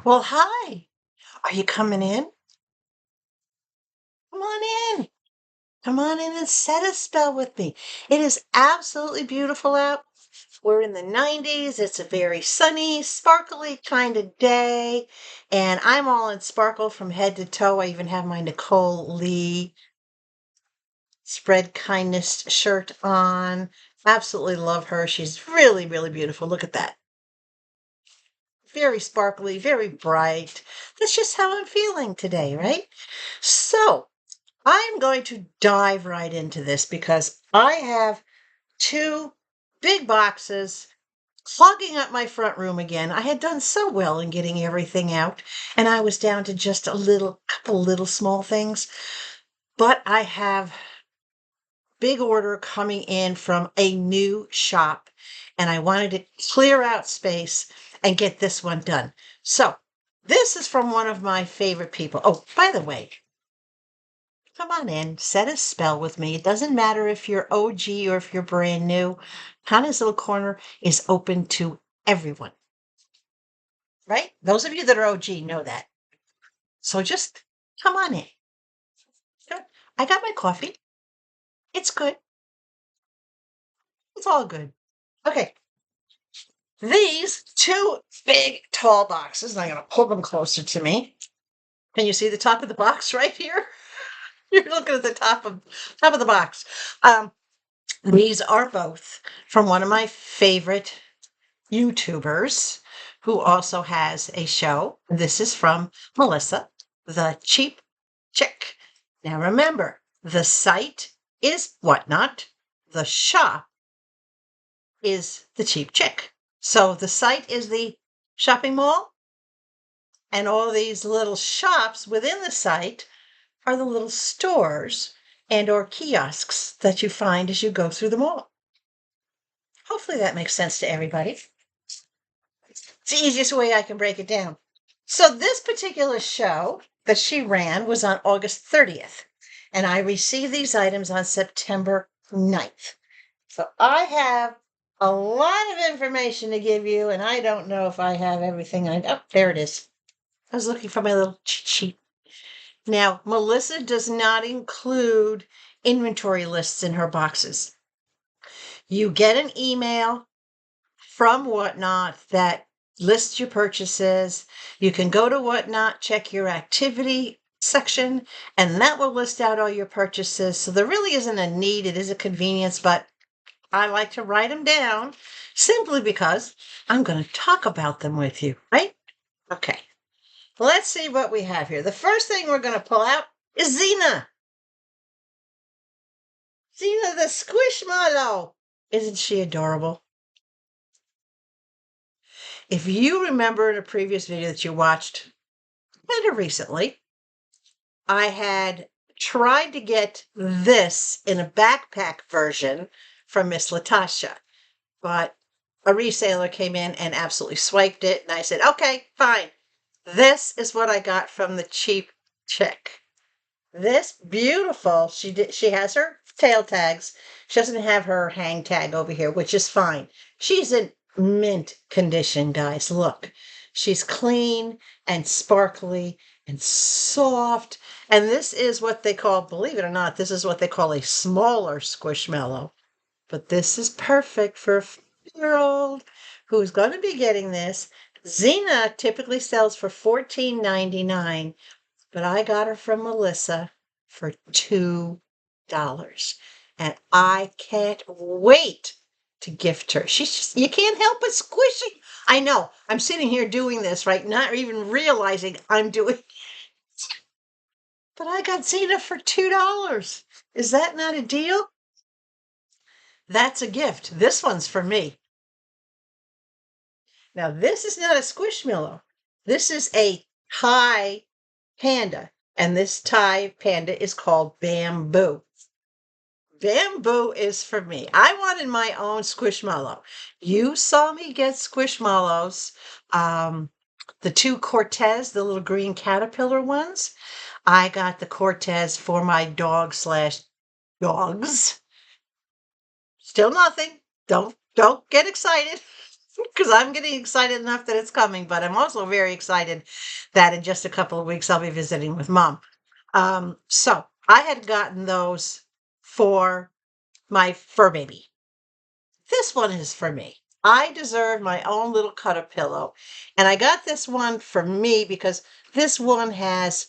Well, hi. Are you coming in? Come on in. Come on in and set a spell with me. It is absolutely beautiful out. We're in the 90s. It's a very sunny, sparkly kind of day. And I'm all in sparkle from head to toe. I even have my Nicole Lee Spread Kindness shirt on. Absolutely love her. She's really, really beautiful. Look at that. Very sparkly, very bright. That's just how I'm feeling today, right? So, I'm going to dive right into this because I have two big boxes clogging up my front room again. I had done so well in getting everything out, and I was down to just couple little small things. But I have big order coming in from a new shop, and I wanted to clear out space and get this one done. So, this is from one of my favorite people. Oh, by the way, come on in, set a spell with me. It doesn't matter if you're OG or if you're brand new. Connie's Little Corner is open to everyone, right? Those of you that are OG know that. So just come on in. Good. I got my coffee. It's good. It's all good. Okay. These two big, tall boxes, and I'm going to pull them closer to me. Can you see the top of the box right here? You're looking at the top of the box. These are both from one of my favorite YouTubers who also has a show. This is from Melissa, the Cheap Chick. Now remember, the site is Whatnot. The shop is the Cheap Chick. So the site is the shopping mall, and all these little shops within the site are the little stores and or kiosks that you find as you go through the mall. Hopefully that makes sense to everybody. It's the easiest way I can break it down. So this particular show that she ran was on August 30th, and I received these items on September 9th. So I have a lot of information to give you, and I don't know if I have everything. Oh, there it is. I was looking for my little cheat sheet. Now, Melissa does not include inventory lists in her boxes. You get an email from Whatnot that lists your purchases. You can go to Whatnot, check your activity section, and that will list out all your purchases. So there really isn't a need. It is a convenience, but I like to write them down simply because I'm going to talk about them with you, right? Okay. Let's see what we have here. The first thing we're going to pull out is Xena. Xena the Squishmallow. Isn't she adorable? If you remember in a previous video that you watched kind of recently, I had tried to get this in a backpack version from Miss Latasha, but a reseller came in and absolutely swiped it, and I said, okay, fine. This is what I got from the Cheap Chick. This beautiful, she has her tail tags. She doesn't have her hang tag over here, which is fine. She's in mint condition, guys. Look, she's clean and sparkly and soft. And this is what they call, believe it or not, this is what they call a smaller Squishmallow. But this is perfect for a 5-year-old who's going to be getting this. Xena typically sells for $14.99, but I got her from Melissa for $2. And I can't wait to gift her. She's just, you can't help but squishing. I know, I'm sitting here doing this, right? Not even realizing I'm doing it. But I got Xena for $2. Is that not a deal? That's a gift. This one's for me. Now, this is not a Squishmallow. This is a Thai panda, and this Thai panda is called Bamboo. Bamboo is for me. I wanted my own Squishmallow. You saw me get Squishmallows, the two Cortez, the little green caterpillar ones. I got the Cortez for my dog/dogs. Still nothing. Don't get excited. because I'm getting excited enough that it's coming, but I'm also very excited that in just a couple of weeks I'll be visiting with Mom. So I had gotten those for my fur baby. This one is for me. I deserve my own little cutter pillow. And I got this one for me because this one has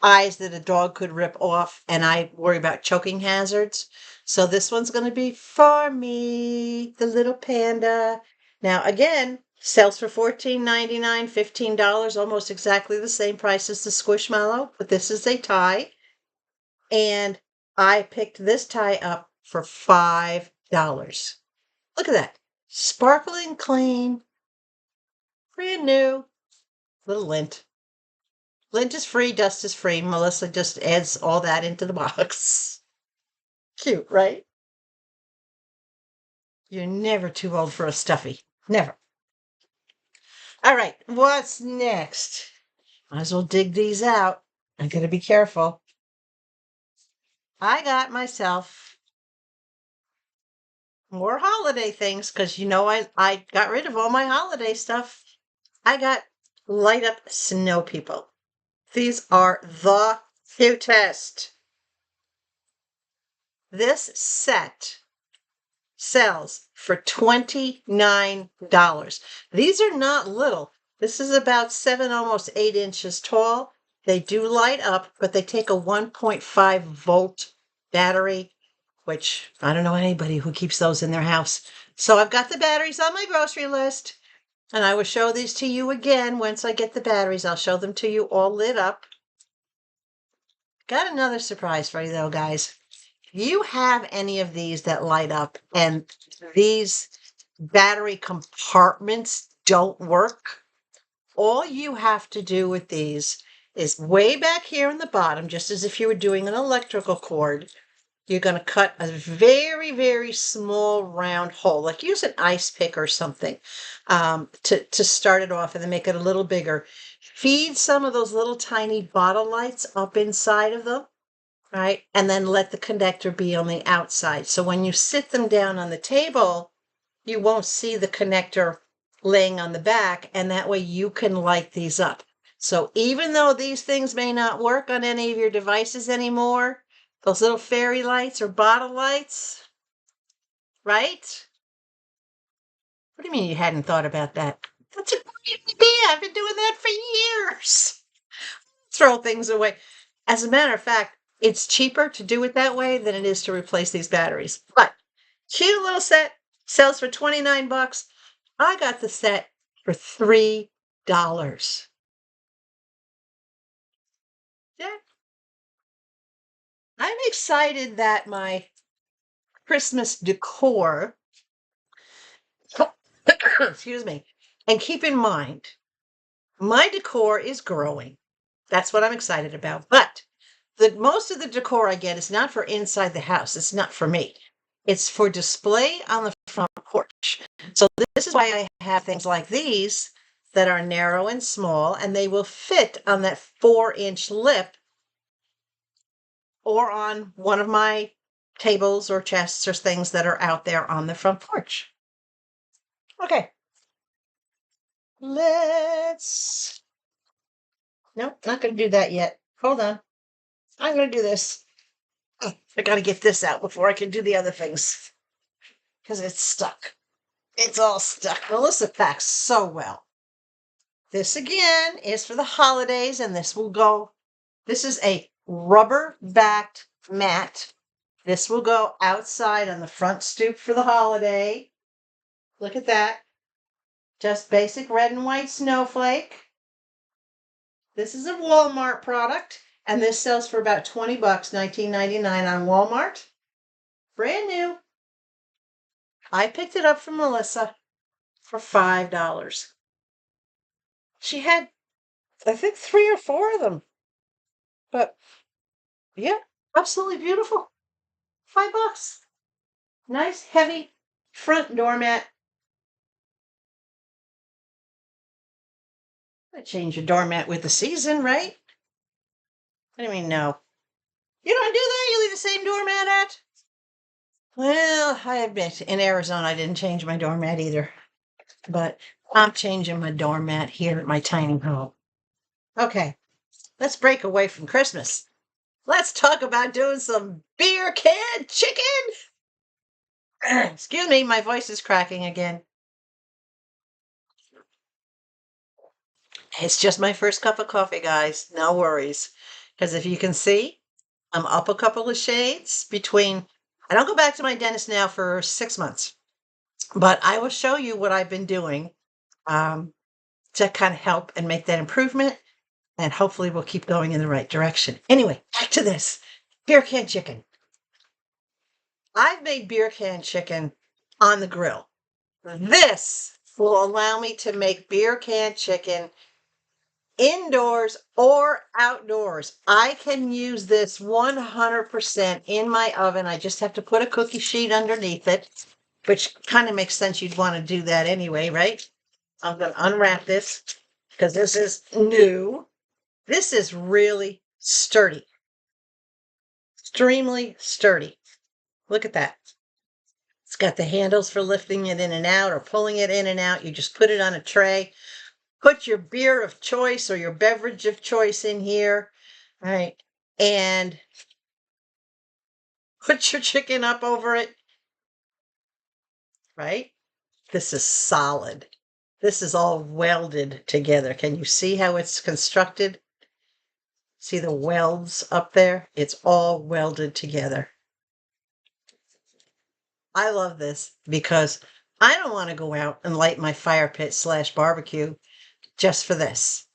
eyes that a dog could rip off, and I worry about choking hazards. So this one's going to be for me, the little panda. Now, again, sells for $14.99, $15, almost exactly the same price as the Squishmallow, but this is a tie. And I picked this tie up for $5. Look at that. Sparkling clean, brand new, little lint. Lint is free, dust is free. Melissa just adds all that into the box. Cute, right? You're never too old for a stuffy. Never. All right, what's next? Might as well dig these out. I gotta be careful. I got myself more holiday things because I got rid of all my holiday stuff. I got light up snow people. These are the cutest. This set sells for $29. These are not little. This is about 7, almost 8 inches tall. They do light up, but they take a 1.5 volt battery, which I don't know anybody who keeps those in their house. So I've got the batteries on my grocery list, and I will show these to you again once I get the batteries. I'll show them to you all lit up. Got another surprise for you though, guys. You have any of these that light up and these battery compartments don't work, all you have to do with these is way back here in the bottom, just as if you were doing an electrical cord, you're going to cut a very, very small round hole, like use an ice pick or something to start it off and then make it a little bigger. Feed some of those little tiny bottle lights up inside of them. Right? And then let the connector be on the outside. So when you sit them down on the table, you won't see the connector laying on the back, and that way you can light these up. So even though these things may not work on any of your devices anymore, those little fairy lights or bottle lights, right? What do you mean you hadn't thought about that? That's a great idea. I've been doing that for years. Throw things away. As a matter of fact, it's cheaper to do it that way than it is to replace these batteries. But cute little set, sells for 29 bucks. I got the set for $3. Yeah. I'm excited that my Christmas decor, excuse me, and keep in mind, my decor is growing. That's what I'm excited about. But most of the decor I get is not for inside the house. It's not for me. It's for display on the front porch. So this is why I have things like these that are narrow and small, and they will fit on that 4-inch lip or on one of my tables or chests or things that are out there on the front porch. Okay. Nope, not going to do that yet. Hold on. I'm going to do this. Oh, I got to get this out before I can do the other things because it's stuck. It's all stuck. Melissa packs so well. This again is for the holidays, and this is a rubber-backed mat. This will go outside on the front stoop for the holiday. Look at that. Just basic red and white snowflake. This is a Walmart product, and this sells for about 20 bucks, $19.99 on Walmart. Brand new. I picked it up from Melissa for $5. She had, I think, 3 or 4 of them. But yeah, absolutely beautiful. $5. Nice, heavy front doormat. I change your doormat with the season, right? I mean, no. You don't do that? You leave the same doormat at? Well, I admit, in Arizona, I didn't change my doormat either. But I'm changing my doormat here at my tiny home. Okay, let's break away from Christmas. Let's talk about doing some beer can chicken. Excuse me, my voice is cracking again. It's just my first cup of coffee, guys. No worries. Because if you can see, I'm up a couple of shades between. I don't go back to my dentist now for 6 months, but I will show you what I've been doing to kind of help and make that improvement. And hopefully we'll keep going in the right direction. Anyway, back to this beer can chicken. I've made beer can chicken on the grill. This will allow me to make beer can chicken indoors or outdoors. I can use this 100% in my oven. I just have to put a cookie sheet underneath it, which kind of makes sense. You'd want to do that anyway, right? I'm going to unwrap this because this is new. This is really sturdy. Extremely sturdy. Look at that. It's got the handles for lifting it in and out or pulling it in and out. You just put it on a tray. Put your beer of choice or your beverage of choice in here. All right. And put your chicken up over it. Right? This is solid. This is all welded together. Can you see how it's constructed? See the welds up there? It's all welded together. I love this because I don't want to go out and light my fire pit / barbecue just for this.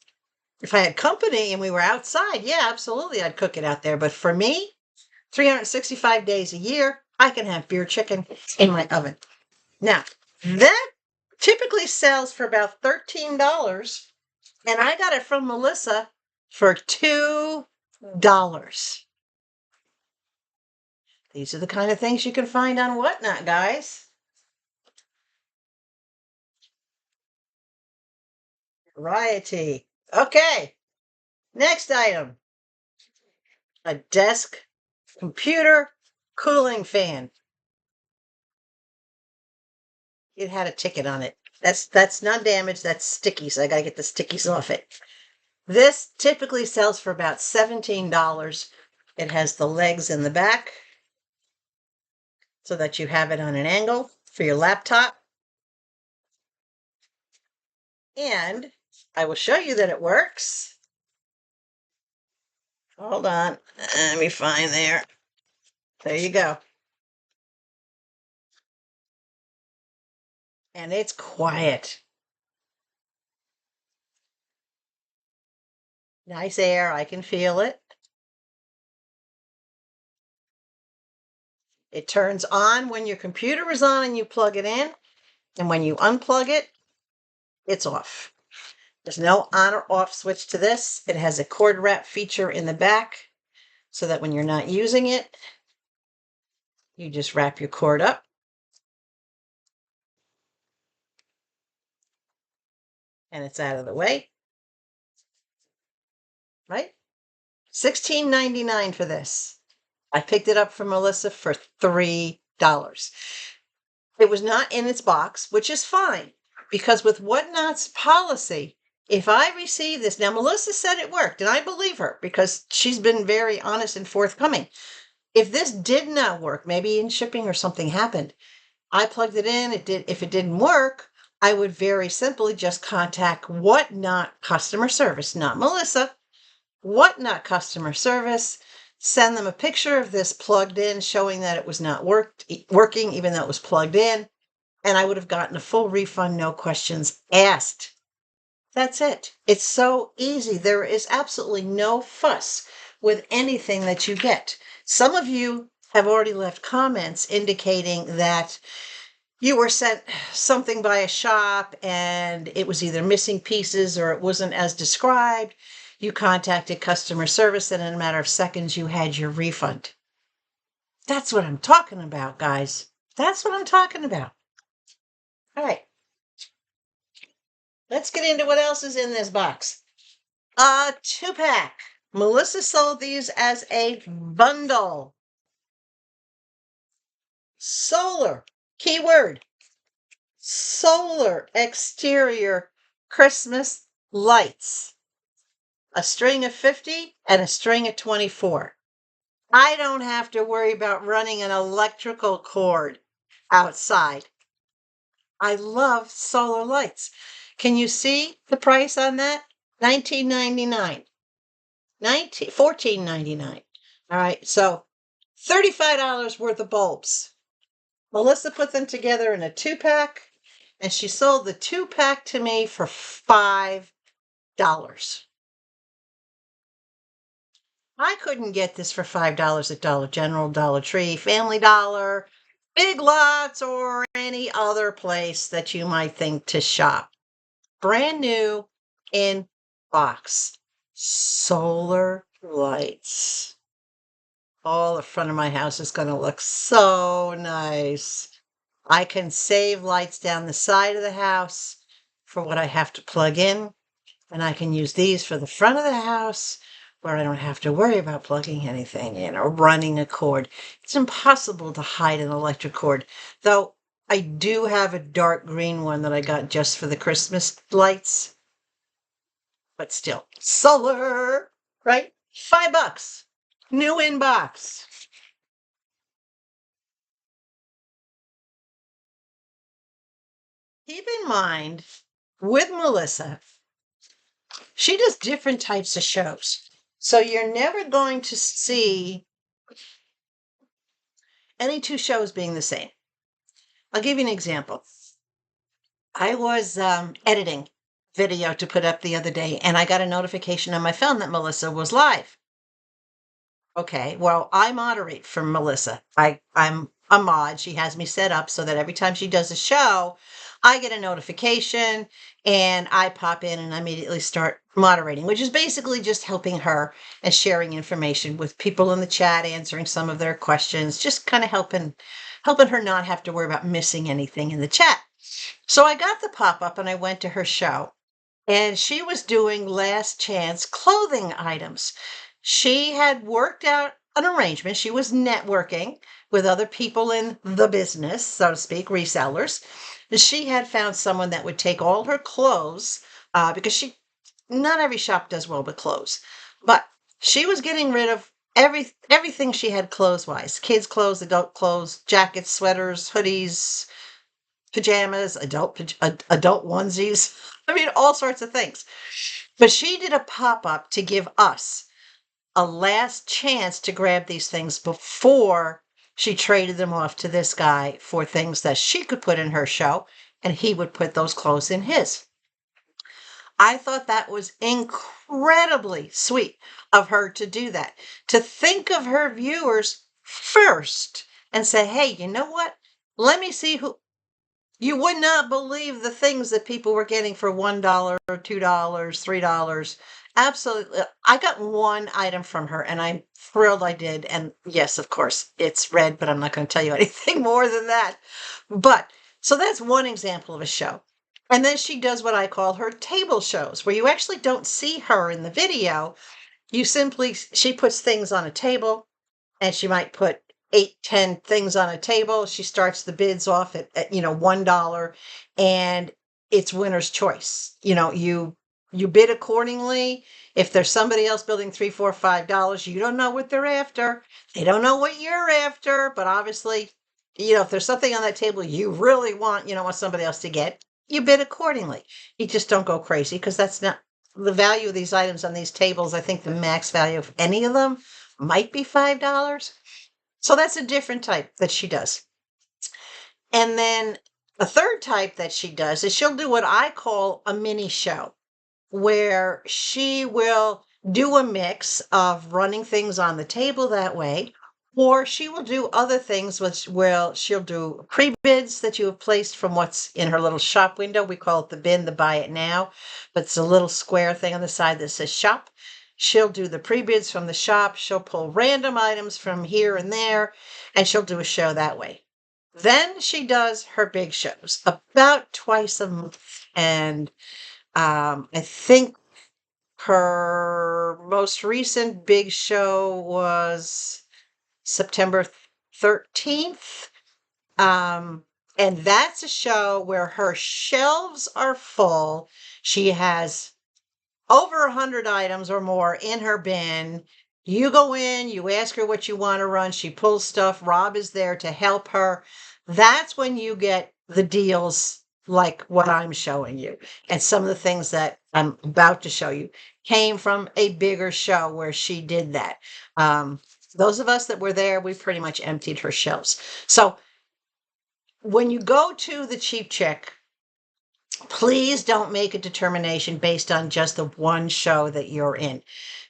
If I had company and we were outside, yeah, absolutely, I'd cook it out there. But for me, 365 days a year, I can have beer chicken in my oven. Now, that typically sells for about $13, and I got it from Melissa for $2. These are the kind of things you can find on Whatnot, guys. Variety. Okay, next item. A desk computer cooling fan. It had a ticket on it. That's not damaged, that's sticky, so I gotta get the stickies off it. This typically sells for about $17. It has the legs in the back so that you have it on an angle for your laptop. And I will show you that it works. Hold on, let me find there. There you go. And it's quiet. Nice air, I can feel it. It turns on when your computer is on and you plug it in. And when you unplug it, it's off. There's no on or off switch to this. It has a cord wrap feature in the back so that when you're not using it, you just wrap your cord up. And it's out of the way. Right? $16.99 for this. I picked it up from Melissa for $3. It was not in its box, which is fine, because with Whatnot's policy, if I receive this, now Melissa said it worked, and I believe her because she's been very honest and forthcoming. If this did not work, maybe in shipping or something happened, I plugged it in, it did. If it didn't work, I would very simply just contact Whatnot customer service, not Melissa, Whatnot customer service, send them a picture of this plugged in showing that it was not working, even though it was plugged in, and I would have gotten a full refund, no questions asked. That's it. It's so easy. There is absolutely no fuss with anything that you get. Some of you have already left comments indicating that you were sent something by a shop and it was either missing pieces or it wasn't as described. You contacted customer service and in a matter of seconds you had your refund. That's what I'm talking about, guys. That's what I'm talking about. All right. Let's get into what else is in this box. A 2-pack. Melissa sold these as a bundle. solar, keyword, solar exterior Christmas lights. A string of 50 and a string of 24. I don't have to worry about running an electrical cord outside. I love solar lights. Can you see the price on that? $19.99. $14.99. All right, so $35 worth of bulbs. Melissa put them together in a 2-pack, and she sold the 2-pack to me for $5. I couldn't get this for $5 at Dollar General, Dollar Tree, Family Dollar, Big Lots, or any other place that you might think to shop. Brand new in box. Solar lights. Oh, the front of my house is going to look so nice. I can save lights down the side of the house for what I have to plug in, and I can use these for the front of the house where I don't have to worry about plugging anything in or running a cord. It's impossible to hide an electric cord, though I do have a dark green one that I got just for the Christmas lights. But still, solar, right? $5, new in box. Keep in mind, with Melissa, she does different types of shows. So you're never going to see any two shows being the same. I'll give you an example. I was editing video to put up the other day, and I got a notification on my phone that Melissa was live. Okay, well, I moderate for Melissa. I'm a mod. She has me set up so that every time she does a show, I get a notification and I pop in and immediately start moderating, which is basically just helping her and sharing information with people in the chat, answering some of their questions, just kind of helping her not have to worry about missing anything in the chat. So I got the pop-up and I went to her show, and she was doing last chance clothing items. She had worked out an arrangement. She was networking with other people in the business, so to speak, resellers. She had found someone that would take all her clothes, because not every shop does well with clothes, but she was getting rid of everything she had clothes-wise: kids' clothes, adult clothes, jackets, sweaters, hoodies, pajamas, adult onesies. I mean, all sorts of things. But she did a pop-up to give us a last chance to grab these things before she traded them off to this guy for things that she could put in her show, and he would put those clothes in his. I thought that was incredibly sweet of her to do that, to think of her viewers first and say, hey, you know what? Let me see who. You would not believe the things that people were getting for $1, $2, $3. Absolutely. I got one item from her and I'm thrilled I did. And yes, of course, it's red, but I'm not going to tell you anything more than that. But so that's one example of a show. And then she does what I call her table shows, where you actually don't see her in the video. She puts things on a table, and she might put 8, 10 things on a table. She starts the bids off at $1, and it's winner's choice. You bid accordingly. If there's somebody else building $3, $4, $5, you don't know what they're after. They don't know what you're after, but obviously, if there's something on that table you really want, want somebody else to get, you bid accordingly. You just don't go crazy, because that's not the value of these items on these tables. I think the max value of any of them might be $5. So that's a different type that she does. And then a third type that she does is she'll do what I call a mini show, where she will do a mix of running things on the table that way, or she will do other things, she'll do pre-bids that you have placed from what's in her little shop window. We call it the bin, the buy it now, but it's a little square thing on the side that says shop. She'll do the pre-bids from the shop. She'll pull random items from here and there, and she'll do a show that way. Then she does her big shows about twice a month. And I think her most recent big show was September 13th. And that's a show where her shelves are full. She has over 100 items or more in her bin. You go in, you ask her what you want to run. She pulls stuff. Rob is there to help her. That's when you get the deals like what I'm showing you. And some of the things that I'm about to show you came from a bigger show where she did that. Those of us that were there, we pretty much emptied her shelves. So when you go to TheCheapChick, please don't make a determination based on just the one show that you're in,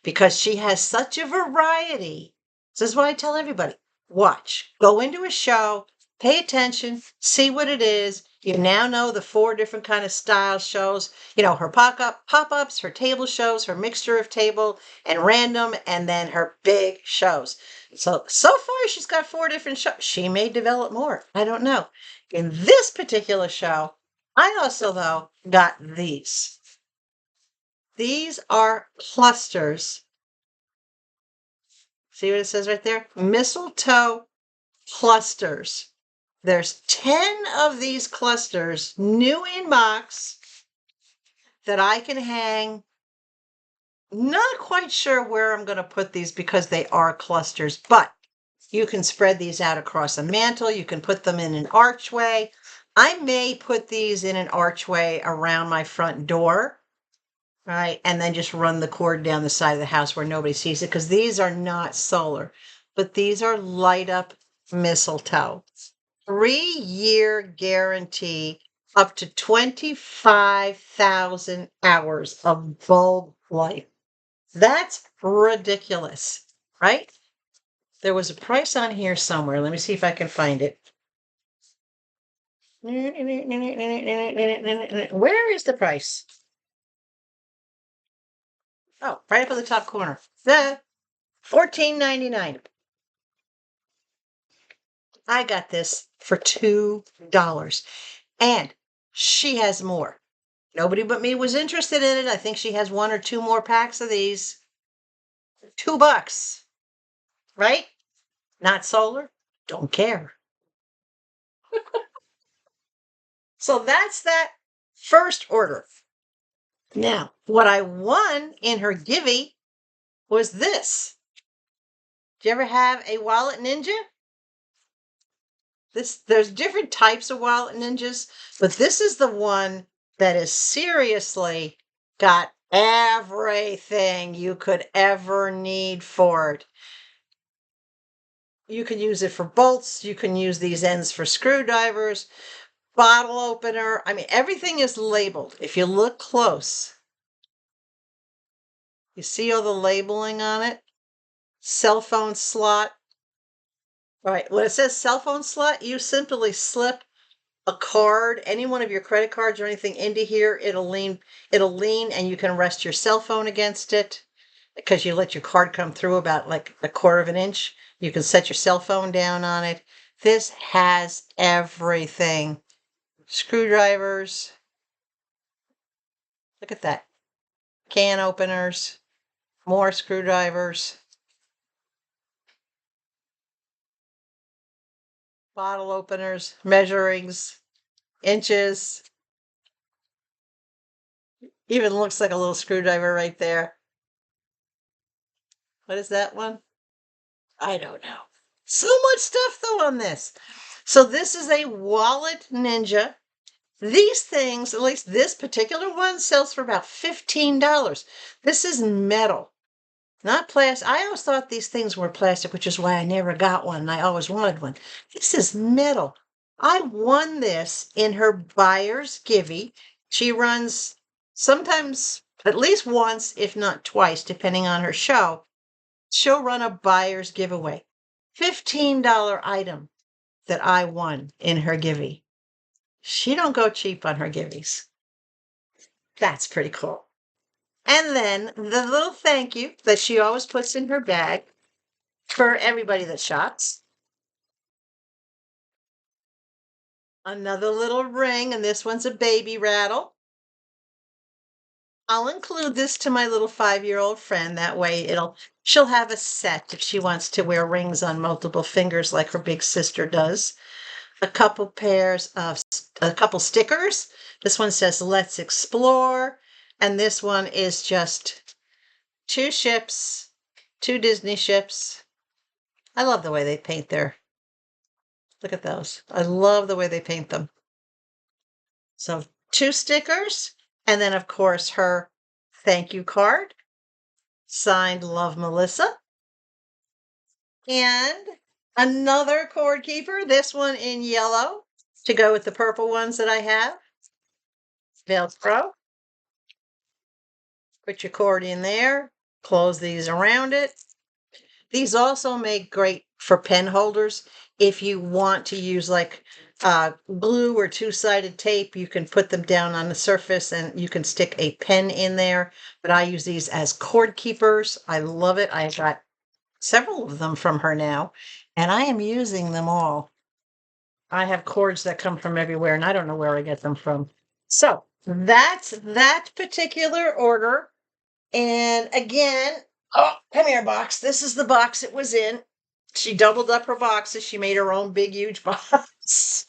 because she has such a variety. This is why I tell everybody, watch, go into a show, pay attention, see what it is. You now know the 4 different kind of style shows, her pop-ups, her table shows, her mixture of table and random, and then her big shows. So far she's got 4 different shows. She may develop more. I don't know. In this particular show, I also, though, got these. These are clusters. See what it says right there? Mistletoe clusters. There's 10 of these clusters, new in box, that I can hang. Not quite sure where I'm going to put these because they are clusters, but you can spread these out across a mantle. You can put them in an archway. I may put these in an archway around my front door, right? And then just run the cord down the side of the house where nobody sees it, because these are not solar, but these are light up mistletoe. 3-year guarantee, up to 25,000 hours of bulb life. That's ridiculous, right? There was a price on here somewhere. Let me see if I can find it. Where is the price? Oh, right up in the top corner. The $14.99. I got this for $2. And she has more. Nobody but me was interested in it. I think she has 1 or 2 more packs of these. $2. Right? Not solar. Don't care. So that's that first order. Now, what I won in her givey was this. Do you ever have a wallet ninja? There's different types of wallet ninjas, but this is the one that is seriously got everything you could ever need for it. You can use it for bolts. You can use these ends for screwdrivers, bottle opener. I mean, everything is labeled. If you look close, you see all the labeling on it. Cell phone slot. All right, when it says cell phone slot, you simply slip a card, any one of your credit cards or anything into here. It'll lean, and you can rest your cell phone against it, because you let your card come through about like 1/4 of an inch. You can set your cell phone down on it. This has everything. Screwdrivers. Look at that. Can openers. More screwdrivers. Bottle openers. Measurings. Inches. Even looks like a little screwdriver right there. What is that one? I don't know. So much stuff though on this. So this is a wallet ninja. These things, at least this particular one, sells for about $15. This is metal, not plastic. I always thought these things were plastic, which is why I never got one, and I always wanted one. This is metal. I won this in her buyer's givey. She runs sometimes at least once, if not twice, depending on her show. She'll run a buyer's giveaway. $15 item that I won in her givey. She don't go cheap on her givvies. That's pretty cool. And then the little thank you that she always puts in her bag for everybody that shops. Another little ring, and this one's a baby rattle. I'll include this to my little 5-year-old friend. That way she'll have a set if she wants to wear rings on multiple fingers like her big sister does. a couple stickers. This one says Let's Explore, and this one is just 2 ships, 2 Disney ships. I love the way they paint look at those. I love the way they paint them. So 2 stickers, and then of course her thank you card, signed Love Melissa. And another cord keeper, this one in yellow, to go with the purple ones that I have. Velcro. Put your cord in there, close these around it. These also make great for pen holders. If you want to use like glue or 2-sided tape, you can put them down on the surface and you can stick a pen in there. But I use these as cord keepers. I love it. I got several of them from her now, and I am using them all. I have cords that come from everywhere, and I don't know where I get them from. So that's that particular order. And again, oh, come here, box. This is the box it was in. She doubled up her boxes. She made her own big, huge box.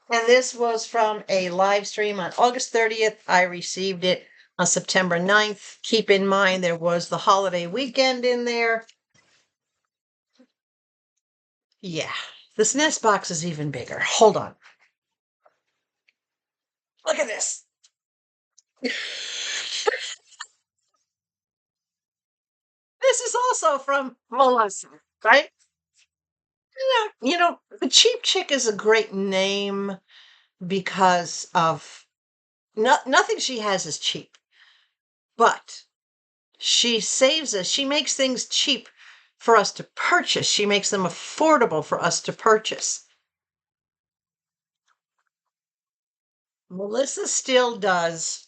And this was from a live stream on August 30th. I received it on September 9th. Keep in mind, there was the holiday weekend in there. Yeah, this next box is even bigger. Hold on. Look at this. This is also from Melissa, right? The Cheap Chick is a great name because of nothing she has is cheap, but she saves us. She makes things cheap for us to purchase. She makes them affordable for us to purchase. Melissa still does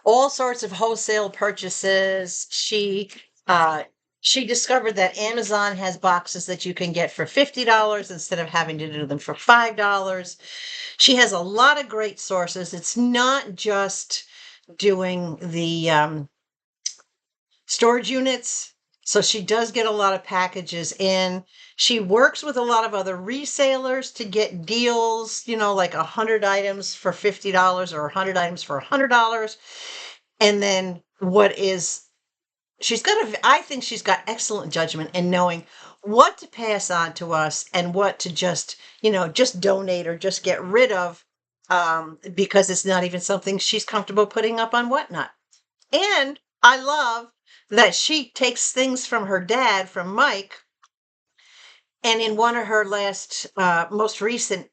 all sorts of wholesale purchases. She discovered that Amazon has boxes that you can get for $50 instead of having to do them for $5. She has a lot of great sources. It's not just doing the storage units. So she does get a lot of packages in. She works with a lot of other resellers to get deals, like 100 items for $50 or 100 items for $100. And then I think she's got excellent judgment in knowing what to pass on to us and what to just donate or just get rid of, because it's not even something she's comfortable putting up on Whatnot. And I love that she takes things from her dad, from Mike, and in one of her most recent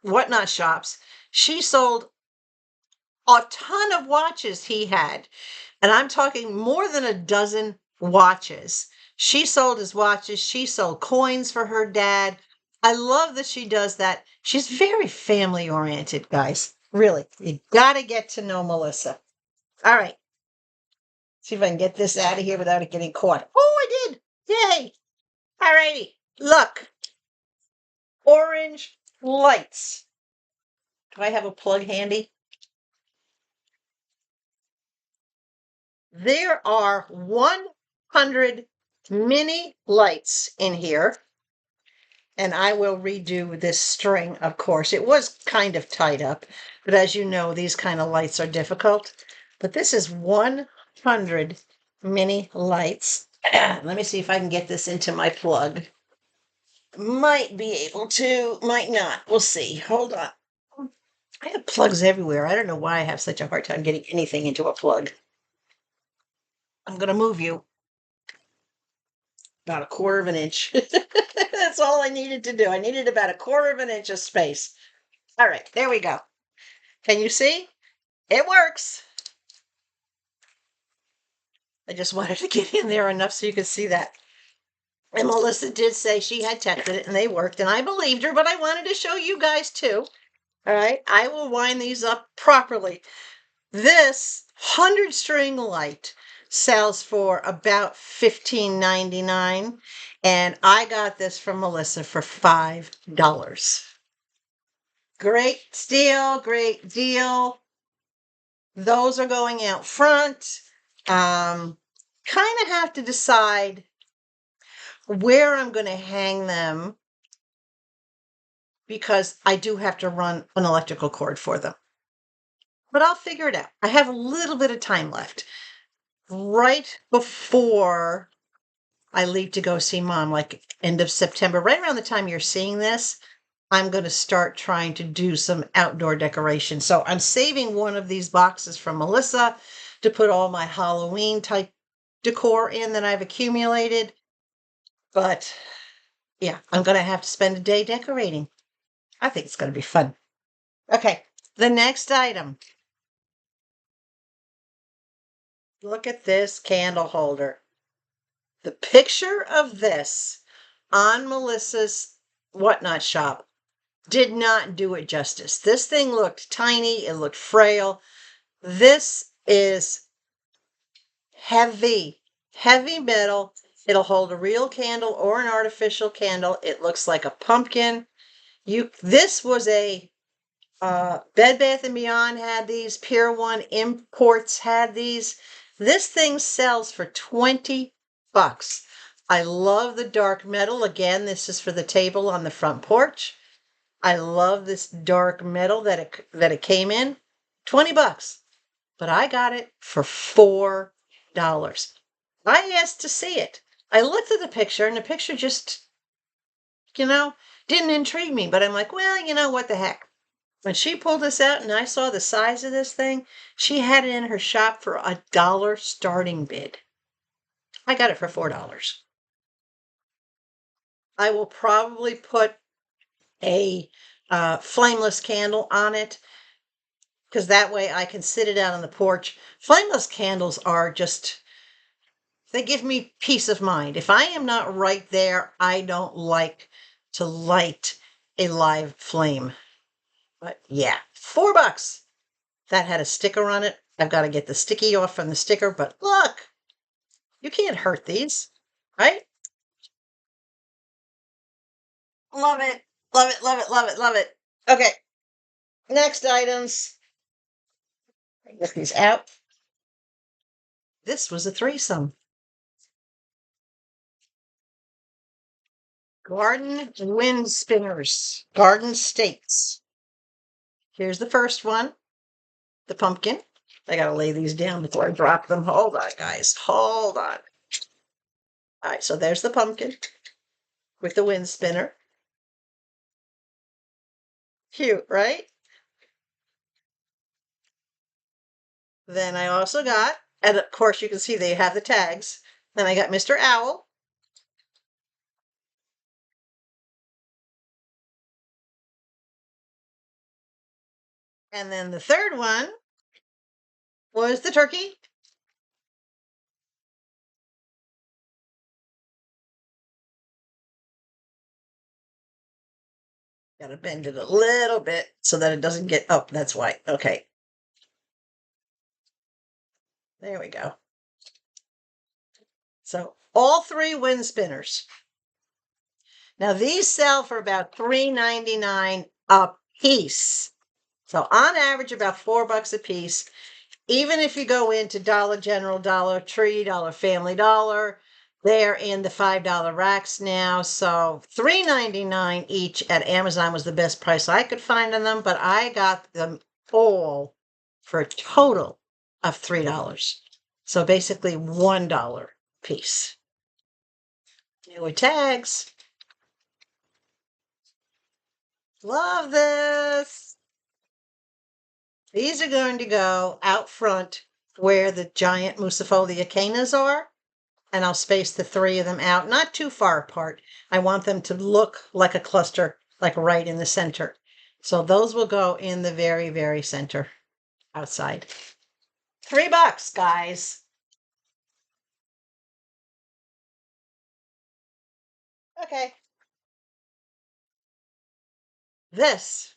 Whatnot shops, she sold a ton of watches he had. And I'm talking more than a dozen watches. She sold his watches. She sold coins for her dad. I love that she does that. She's very family oriented, guys. Really, you got to get to know Melissa. All right. See if I can get this out of here without it getting caught. Oh, I did. Yay. All righty. Look. Orange lights. Do I have a plug handy? There are 100 mini lights in here. And I will redo this string, of course. It was kind of tied up, but as you know, these kind of lights are difficult. But this is 100 mini lights. Let me see if I can get this into my plug. Might be able to, might not. We'll see. Hold on. I have plugs everywhere. I don't know why I have such a hard time getting anything into a plug. I'm going to move you about 1/4 of an inch. That's all I needed to do. I needed about 1/4 of an inch of space. All right, there we go. Can you see? It works. I just wanted to get in there enough so you could see that. And Melissa did say she had tested it and they worked, and I believed her, but I wanted to show you guys too. All right, I will wind these up properly. This 100 string light sells for about $15.99, and I got this from Melissa for $5. Great steal, great deal. Those are going out front. Kind of have to decide where I'm going to hang them because I do have to run an electrical cord for them. But I'll figure it out. I have a little bit of time left. Right before I leave to go see Mom, like end of September, right around the time you're seeing this, I'm going to start trying to do some outdoor decoration. So I'm saving one of these boxes from Melissa to put all my Halloween type decor in that I've accumulated. But yeah, I'm going to have to spend a day decorating. I think it's going to be fun. Okay, the next item. Look at this candle holder. The picture of this on Melissa's Whatnot shop did not do it justice. This thing looked tiny. It looked frail. This is heavy, heavy metal. It'll hold a real candle or an artificial candle. It looks like a pumpkin. This was a Bed Bath & Beyond had these. Pier 1 Imports had these. This thing sells for $20. I love the dark metal. Again, this is for the table on the front porch. I love this dark metal that it came in. $20. But I got it for $4. I asked to see it. I looked at the picture and the picture just, didn't intrigue me. But I'm like, well, what the heck. When she pulled this out and I saw the size of this thing, she had it in her shop for $1 starting bid. I got it for $4. I will probably put a flameless candle on it because that way I can sit it out on the porch. Flameless candles are they give me peace of mind. If I am not right there, I don't like to light a live flame. But yeah, $4. That had a sticker on it. I've got to get the sticky off from the sticker, but look, you can't hurt these, right? Love it, love it, love it, love it, love it. Okay, next items. Get these out. This was a threesome. Garden wind spinners, garden stakes. Here's the first one, the pumpkin. I gotta lay these down before I drop them. Hold on, guys, hold on. All right, so there's the pumpkin with the wind spinner. Cute, right? Then I also got, and of course you can see they have the tags. Then I got Mr. Owl. And then the third one was the turkey. Gotta bend it a little bit so that it doesn't get, oh, that's white. Okay. There we go. So all three wind spinners. Now these sell for about $3.99 a piece. So on average, about $4 a piece. Even if you go into Dollar General, Dollar Tree, Dollar Family Dollar, they're in the $5 racks now. So $3.99 each at Amazon was the best price I could find on them, but I got them all for a total of $3. So basically $1 a piece. Newer tags. Love this. These are going to go out front where the giant Musifolia canas are, and I'll space the three of them out, not too far apart. I want them to look like a cluster, like right in the center. So those will go in the very, very center outside. $3, guys. Okay. This.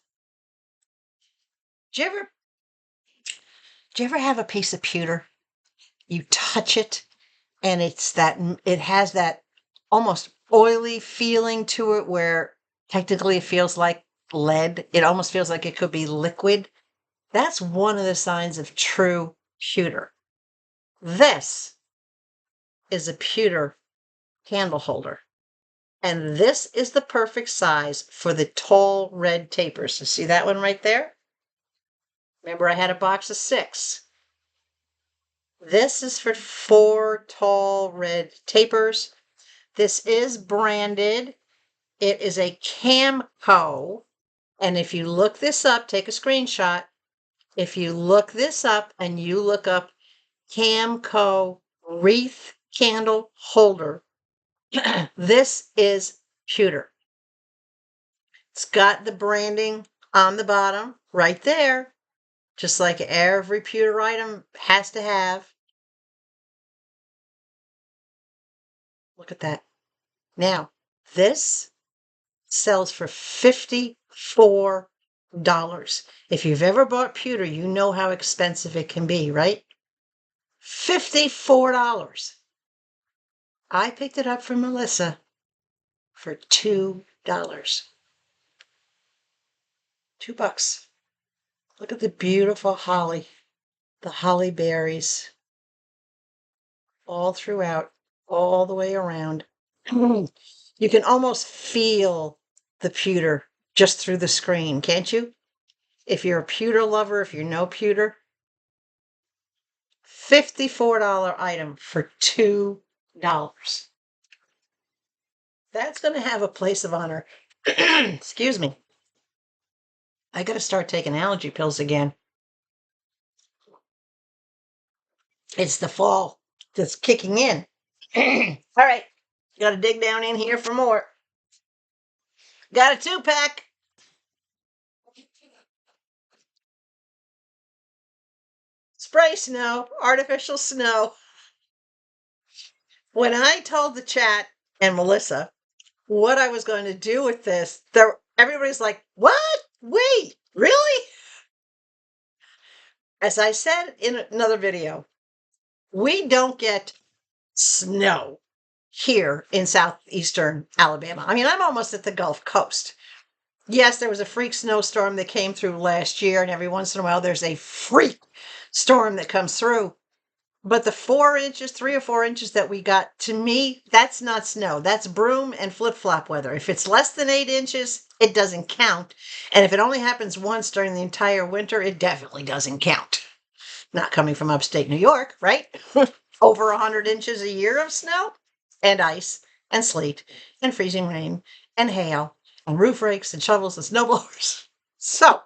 Do you ever have a piece of pewter? You touch it and it has that almost oily feeling to it where technically it feels like lead. It almost feels like it could be liquid. That's one of the signs of true pewter. This is a pewter candle holder. And this is the perfect size for the tall red tapers. So see that one right there? Remember I had a box of 6. This is for 4 tall red tapers. This is branded. It is a Camco. And if you look this up, take a screenshot. If you look this up and you look up Camco wreath candle holder, this is pewter. It's got the branding on the bottom right there, just like every pewter item has to have. Look at that. Now, this sells for $54. If you've ever bought pewter, you know how expensive it can be, right? $54. I picked it up from Melissa for $2. $2. Look at the beautiful holly, the holly berries, all throughout, all the way around. You can almost feel the pewter just through the screen, can't you? If you're a pewter lover, if you know pewter, $54 item for $2. That's going to have a place of honor. Excuse me. I got to start taking allergy pills again. It's the fall that's kicking in. All right. Got to dig down in here for more. Got a 2-pack. Spray snow, artificial snow. When I told the chat and Melissa what I was going to do with this, everybody's like, what? Wait, really? As I said in another video, we don't get snow here in southeastern Alabama. I mean, I'm almost at the Gulf Coast. Yes, there was a freak snowstorm that came through last year, and every once in a while there's a freak storm that comes through. But the 4 inches, 3 or 4 inches that we got, to me, that's not snow. That's broom and flip-flop weather. If it's less than 8 inches, it doesn't count. And if it only happens once during the entire winter, it definitely doesn't count. Not coming from upstate New York, right? Over 100 inches a year of snow and ice and sleet and freezing rain and hail and roof rakes and shovels and snowblowers. So,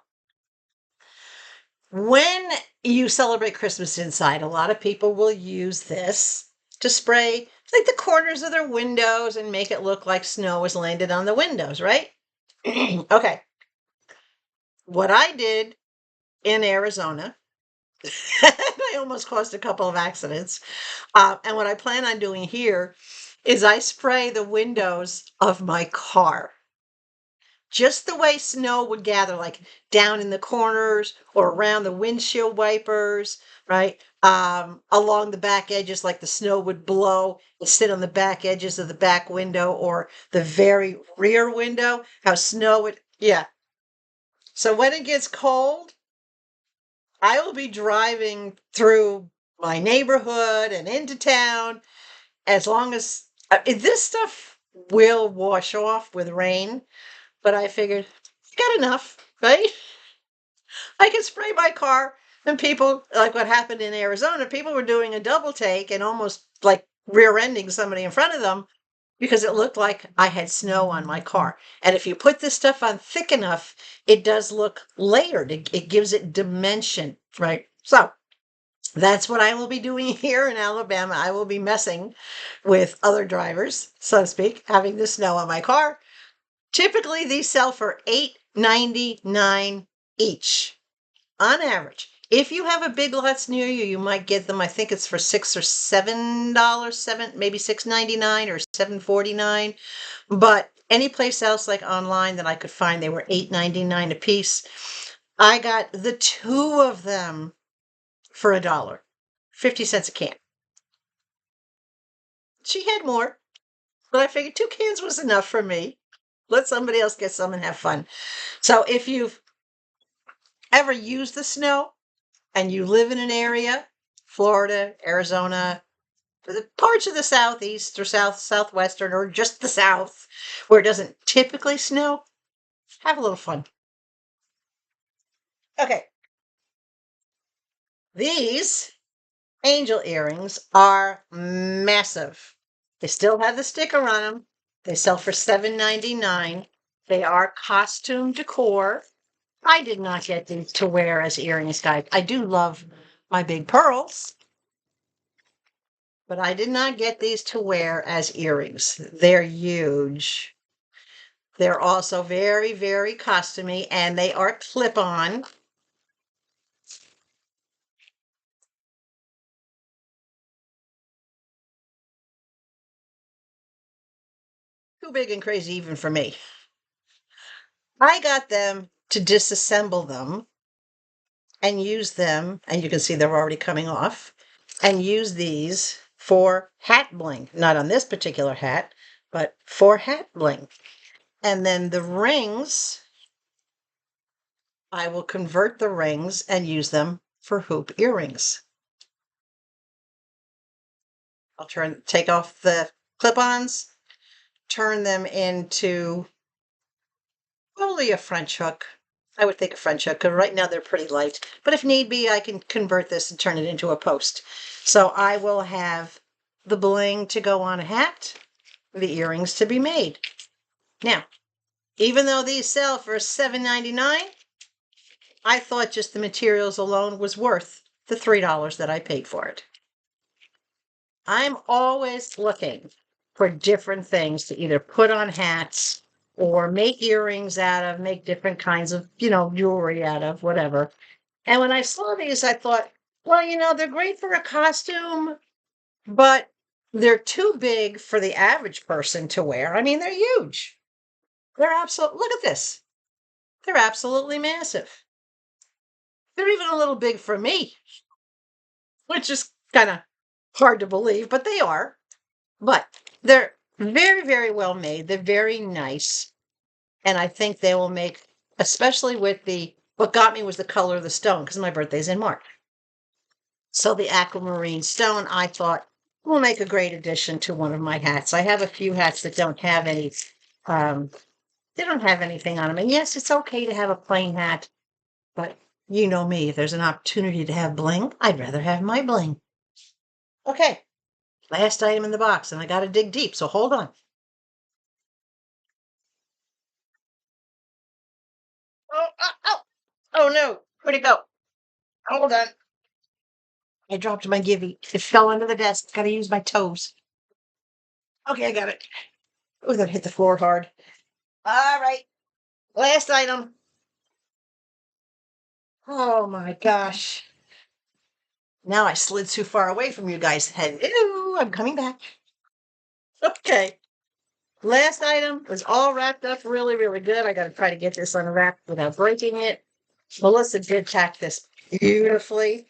when you celebrate Christmas inside, a lot of people will use this to spray like the corners of their windows and make it look like snow has landed on the windows, right? Okay. What I did in Arizona, I almost caused a couple of accidents. And what I plan on doing here is I spray the windows of my car. Just the way snow would gather, like down in the corners or around the windshield wipers, right? Along the back edges, like the snow would blow and sit on the back edges of the back window or the very rear window, how snow would, yeah. So when it gets cold, I will be driving through my neighborhood and into town as long as this stuff will wash off with rain. But I figured, got enough, right? I can spray my car. And people, like what happened in Arizona, people were doing a double take and almost like rear-ending somebody in front of them because it looked like I had snow on my car. And if you put this stuff on thick enough, it does look layered. It gives it dimension, right? So that's what I will be doing here in Alabama. I will be messing with other drivers, so to speak, having the snow on my car. Typically, these sell for $8.99 each on average. If you have a Big Lots near you, you might get them. I think it's for $6 or $7, maybe $6.99 or $7.49. But any place else, like online, that I could find, they were $8.99 a piece. I got the 2 of them for $1, 50 cents a can. She had more, but I figured 2 cans was enough for me. Let somebody else get some and have fun. So if you've ever used the snow and you live in an area, Florida, Arizona, For the parts of the southeast or southwestern or just the south where it doesn't typically snow, have a little fun. Okay. These angel earrings are massive. They still have the sticker on them. They sell for $7.99. They are costume decor. I did not get these to wear as earrings, guys. I do love my big pearls, but I did not get these to wear as earrings. They're huge. They're also very, very costumey, and they are clip-on. Too big and crazy even for me. I got them to disassemble them and use them, and you can see they're already coming off, and use these for hat bling. Not on this particular hat, but for hat bling. And then the rings, I will convert the rings and use them for hoop earrings. I'll take off the clip-ons, turn them into probably a French hook. I would think a French hook, because right now they're pretty light. But if need be, I can convert this and turn it into a post. So I will have the bling to go on a hat, the earrings to be made. Now, even though these sell for $7.99, I thought just the materials alone was worth the $3 that I paid for it. I'm always looking for different things to either put on hats or make earrings out of, make different kinds of, jewelry out of, whatever. And when I saw these, I thought, well, they're great for a costume, but they're too big for the average person to wear. I mean, they're huge. They're look at this. They're absolutely massive. They're even a little big for me, which is kind of hard to believe, but they are. But they're very, very well made. They're very nice. And I think they will make, especially with what got me was the color of the stone, because my birthday's in March. So the aquamarine stone, I thought, will make a great addition to one of my hats. I have a few hats that don't have any, they don't have anything on them. And yes, it's okay to have a plain hat, but you know me, if there's an opportunity to have bling, I'd rather have my bling. Okay, last item in the box, and I got to dig deep, so hold on. Oh no, where'd it go? Hold on. I dropped my givey. It fell under the desk. Got to use my toes. Okay, I got it. Oh, that hit the floor hard. All right. Last item. Oh my gosh. Now I slid too far away from you guys. Hello, I'm coming back. Okay. Last item was all wrapped up really, really good. I got to try to get this unwrapped without breaking it. Melissa did pack this beautifully.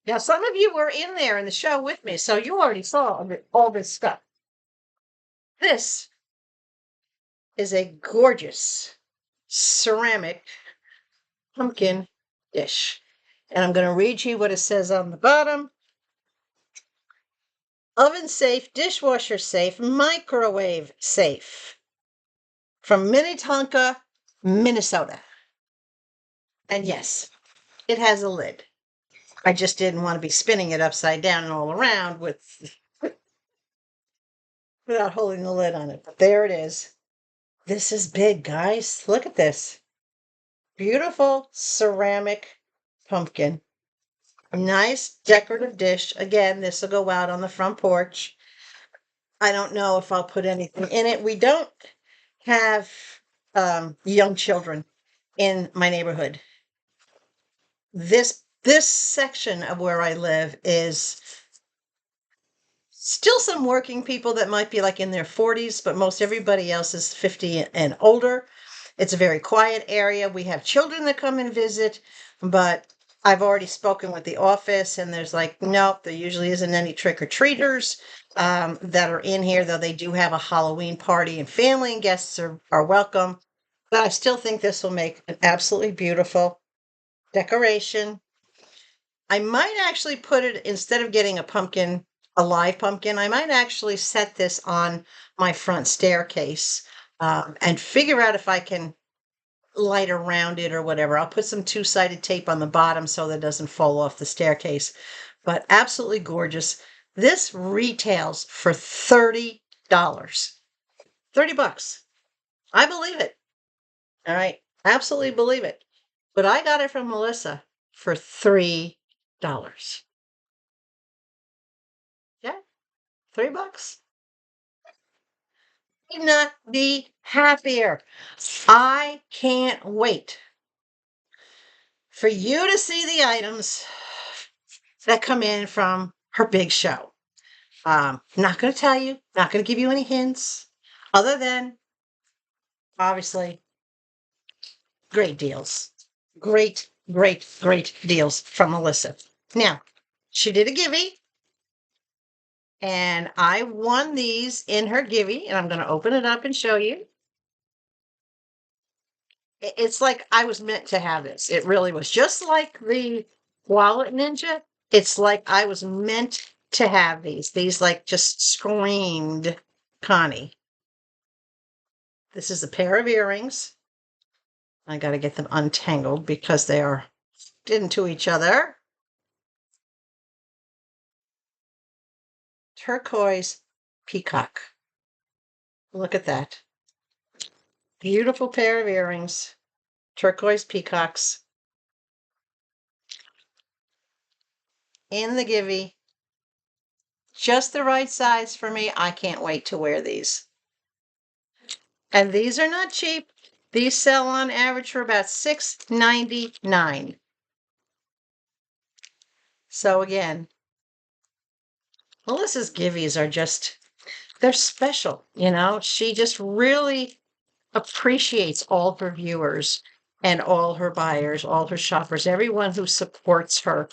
Now, some of you were in there in the show with me, so you already saw all this stuff. This is a gorgeous ceramic pumpkin dish. And I'm going to read you what it says on the bottom. Oven safe, dishwasher safe, microwave safe. From Minnetonka, Minnesota. And yes, it has a lid. I just didn't want to be spinning it upside down and all around without holding the lid on it. But there it is. This is big, guys. Look at this. Beautiful ceramic pumpkin. A nice decorative dish. Again, this will go out on the front porch. I don't know if I'll put anything in it. We don't have young children in my neighborhood. This section of where I live is still some working people that might be like in their 40s, but most everybody else is 50 and older. It's a very quiet area. We have children that come and visit, but I've already spoken with the office, and there's like, nope, there usually isn't any trick-or-treaters that are in here, though they do have a Halloween party, and family and guests are welcome. But I still think this will make an absolutely beautiful decoration. I might actually put it, instead of getting a pumpkin, a live pumpkin, I might actually set this on my front staircase and figure out if I can light around it or whatever. I'll put some two-sided tape on the bottom so that it doesn't fall off the staircase. But absolutely gorgeous. This retails for $30. $30. I believe it. All right. Absolutely believe it. But I got it from Melissa for $3. Yeah, $3. Could not be happier. I can't wait for you to see the items that come in from her big show. Not going to tell you, not going to give you any hints, other than obviously great deals. Great, great, great deals from Melissa. Now, she did a giveaway, and I won these in her giveaway, and I'm going to open it up and show you. It's like I was meant to have this. It really was. Just like the Wallet Ninja, it's like I was meant to have these. These like just screamed Connie. This is a pair of earrings. I got to get them untangled because they are into each other. Turquoise peacock. Look at that. Beautiful pair of earrings. Turquoise peacocks. In the giveaway. Just the right size for me. I can't wait to wear these. And these are not cheap. These sell on average for about $6.99. So again, Melissa's giveaways are just, they're special, you know? She just really appreciates all her viewers and all her buyers, all her shoppers, everyone who supports her.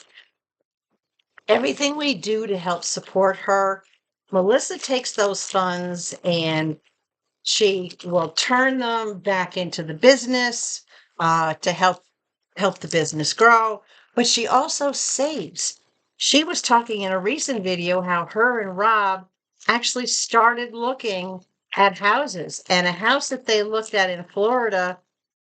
Everything we do to help support her, Melissa takes those funds and she will turn them back into the business to help the business grow, but she also saves. She was talking in a recent video how her and Rob actually started looking at houses, and a house that they looked at in Florida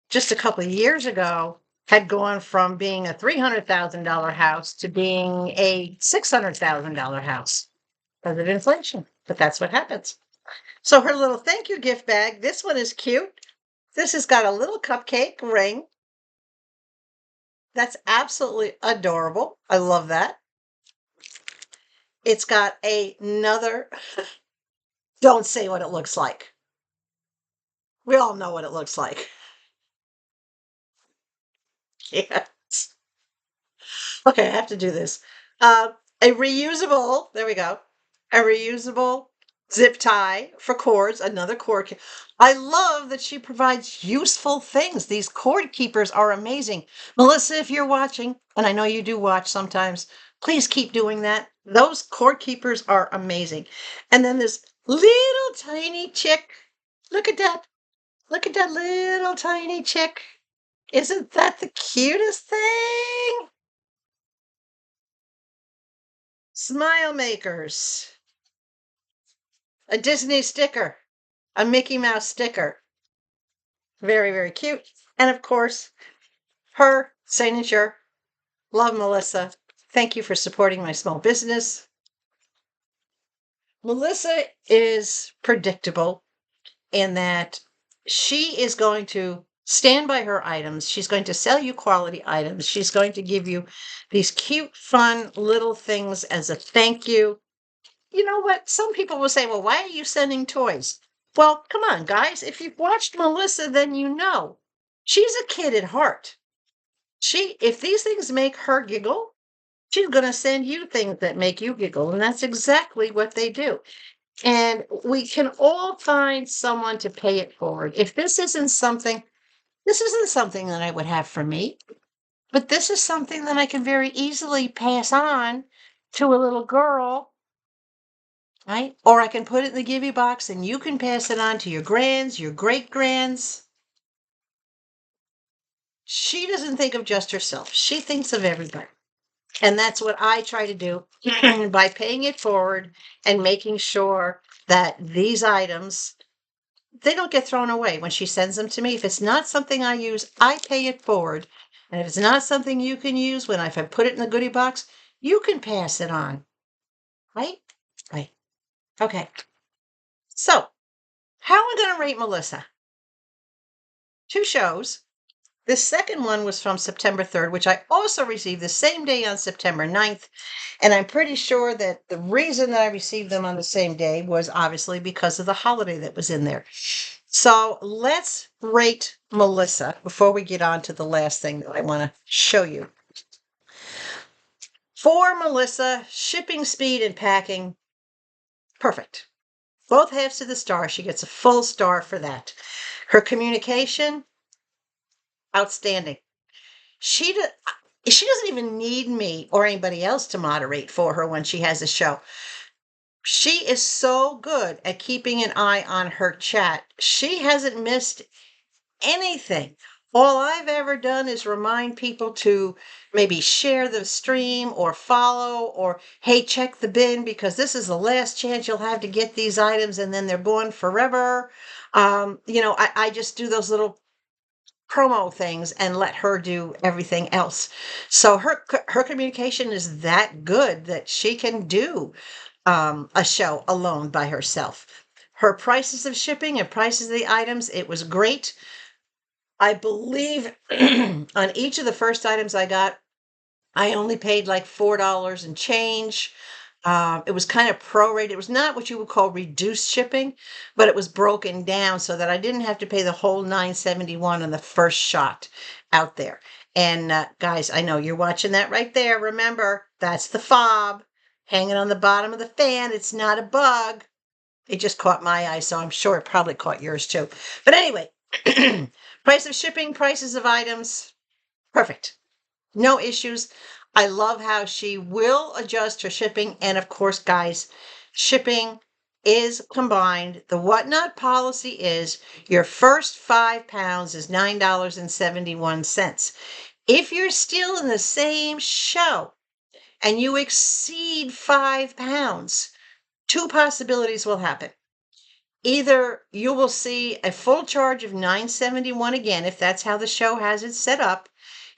just a couple of years ago had gone from being a $300,000 house to being a $600,000 house because of inflation. But that's what happens. So her little thank you gift bag, this one is cute. This has got a little cupcake ring. That's absolutely adorable. I love that. It's got another, don't say what it looks like. We all know what it looks like. Yes. Okay, I have to do this. A reusable, there we go. A reusable zip tie for cords, another cord. I love that she provides useful things. These cord keepers are amazing. Melissa, if you're watching, and I know you do watch sometimes, please keep doing that. Those cord keepers are amazing. And then this little tiny chick. Look at that. Look at that little tiny chick. Isn't that the cutest thing? Smile makers. A Disney sticker. A Mickey Mouse sticker. Very, very cute. And of course, her signature. Love, Melissa. Thank you for supporting my small business. Melissa is predictable in that she is going to stand by her items. She's going to sell you quality items. She's going to give you these cute, fun little things as a thank you. You know what? Some people will say, well, why are you sending toys? Well, come on, guys. If you've watched Melissa, then you know. She's a kid at heart. If these things make her giggle, she's going to send you things that make you giggle. And that's exactly what they do. And we can all find someone to pay it forward. If this isn't something that I would have for me, but this is something that I can very easily pass on to a little girl, right? Or I can put it in the giveaway box and you can pass it on to your grands, your great grands. She doesn't think of just herself. She thinks of everybody. And that's what I try to do by paying it forward and making sure that these items, they don't get thrown away when she sends them to me. If it's not something I use, I pay it forward. And if it's not something you can use, if I put it in the goodie box, you can pass it on. Right? Right. Okay. So, how am I going to rate Melissa? 2 shows. The second one was from September 3rd, which I also received the same day on September 9th. And I'm pretty sure that the reason that I received them on the same day was obviously because of the holiday that was in there. So let's rate Melissa before we get on to the last thing that I want to show you. For Melissa, shipping speed and packing, perfect. Both halves of the star. She gets a full star for that. Her communication, outstanding. She doesn't even need me or anybody else to moderate for her when she has a show. She is so good at keeping an eye on her chat. She hasn't missed anything. All I've ever done is remind people to maybe share the stream or follow or, hey, check the bin because this is the last chance you'll have to get these items and then they're gone forever. I just do those little promo things and let her do everything else. So her communication is that good that she can do a show alone by herself. Her prices of shipping and prices of the items, it was great. I believe on each of the first items I got, I only paid like $4 and change. It was kind of prorated. It was not what you would call reduced shipping, but it was broken down so that I didn't have to pay the whole $9.71 on the first shot out there. And guys, I know you're watching that right there. Remember, that's the fob hanging on the bottom of the fan. It's not a bug. It just caught my eye, so I'm sure it probably caught yours too. But anyway, price of shipping, prices of items, perfect. No issues. I love how she will adjust her shipping. And of course, guys, shipping is combined. The whatnot policy is your first 5 pounds is $9.71. If you're still in the same show and you exceed 5 pounds, 2 possibilities will happen. Either you will see a full charge of $9.71 again, if that's how the show has it set up.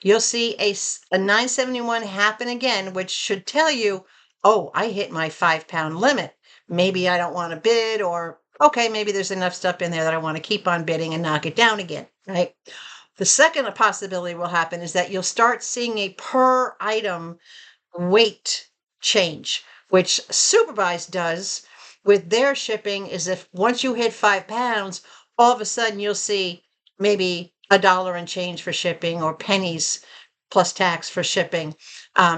You'll see a $9.71 happen again, which should tell you, oh, I hit my 5 pound limit. Maybe I don't want to bid, or okay, maybe there's enough stuff in there that I want to keep on bidding and knock it down again, right? The second possibility will happen is that you'll start seeing a per item weight change, which SuperBuys does with their shipping. Is if once you hit 5 pounds, all of a sudden you'll see maybe $1 and change for shipping or pennies plus tax for shipping.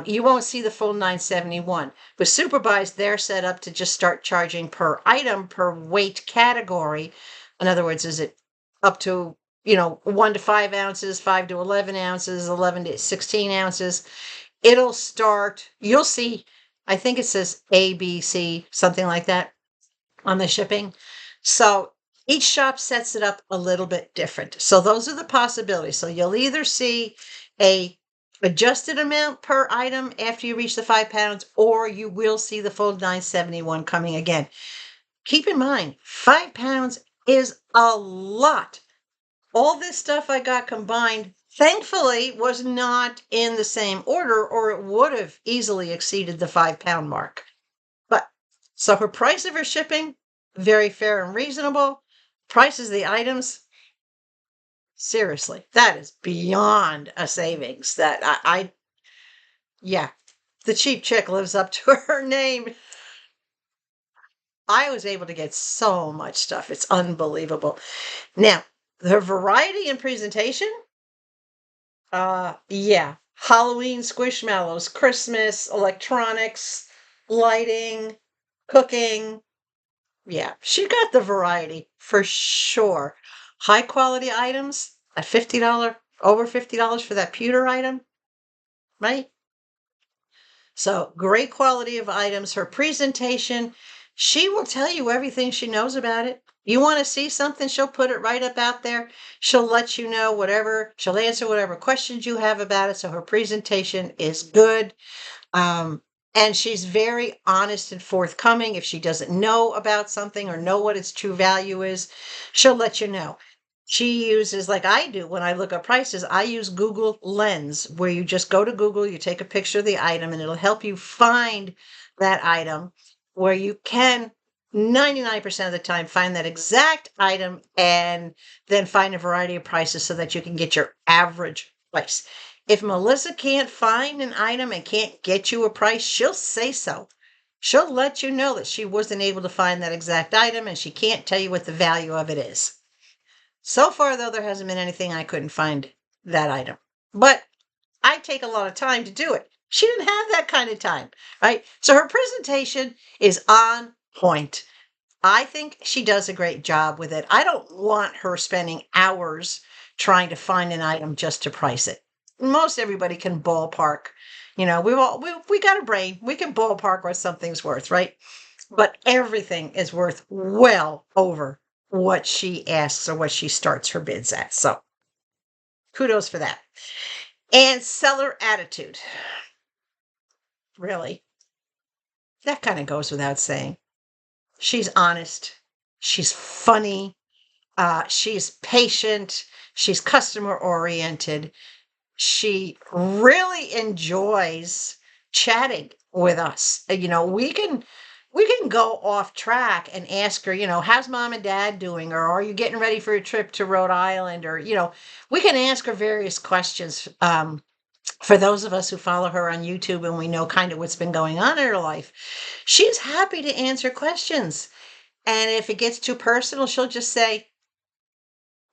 You won't see the full $9.71. With SuperBuys, they're set up to just start charging per item, per weight category. In other words, is it up to 1 to 5 ounces, 5 to 11 ounces, 11 to 16 ounces? It'll start, you'll see, I think it says A, B, C, something like that on the shipping. So each shop sets it up a little bit different. So those are the possibilities. So you'll either see a adjusted amount per item after you reach the 5 pounds, or you will see the full $9.71 coming again. Keep in mind, 5 pounds is a lot. All this stuff I got combined, thankfully, was not in the same order, or it would have easily exceeded the 5 pound mark. But so her price of her shipping, very fair and reasonable. Prices of the items, seriously, that is beyond a savings. That yeah, the cheap chick lives up to her name. I was able to get so much stuff. It's unbelievable. Now, the variety and presentation, yeah, Halloween squishmallows, Christmas, electronics, lighting, cooking. Yeah, she got the variety for sure. High quality items at $50, over $50 for that pewter item, right? So great quality of items. Her presentation, She will tell you everything she knows about it. You want to see something, she'll put it right up out there. She'll let you know whatever, she'll answer whatever questions you have about it. So her presentation is good. And she's very honest and forthcoming. If she doesn't know about something or know what its true value is, she'll let you know. She uses, like I do when I look up prices, I use Google Lens, where you just go to Google, you take a picture of the item, and it'll help you find that item, where you can 99% of the time find that exact item and then find a variety of prices so that you can get your average price. If Melissa can't find an item and can't get you a price, she'll say so. She'll let you know that she wasn't able to find that exact item and she can't tell you what the value of it is. So far, though, there hasn't been anything I couldn't find that item. But I take a lot of time to do it. She didn't have that kind of time, right? So her presentation is on point. I think she does a great job with it. I don't want her spending hours trying to find an item just to price it. Most everybody can ballpark. We got a brain. We can ballpark what something's worth, right? But everything is worth well over what she asks or what she starts her bids at. So kudos for that. And seller attitude. Really, that kind of goes without saying. She's honest. She's funny. She's patient. She's customer oriented. She really enjoys chatting with us. We can go off track and ask her, how's mom and dad doing? Or are you getting ready for a trip to Rhode Island? Or, we can ask her various questions. For those of us who follow her on YouTube and we know kind of what's been going on in her life, she's happy to answer questions. And if it gets too personal, she'll just say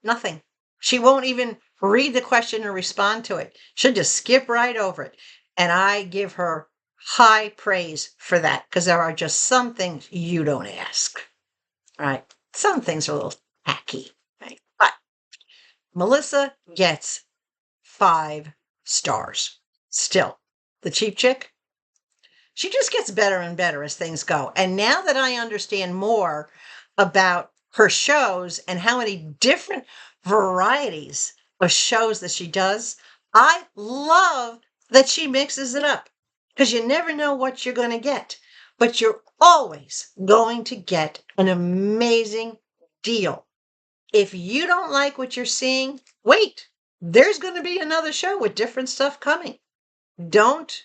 nothing. She won't even read the question or respond to it. She'll just skip right over it. And I give her high praise for that, because there are just some things you don't ask. All right. Some things are a little tacky, right? But Melissa gets 5 stars. Still, the cheap chick, she just gets better and better as things go. And now that I understand more about her shows and how many different varieties of shows that she does, I love that she mixes it up, because you never know what you're going to get, but you're always going to get an amazing deal. If you don't like what you're seeing, wait, there's going to be another show with different stuff coming. Don't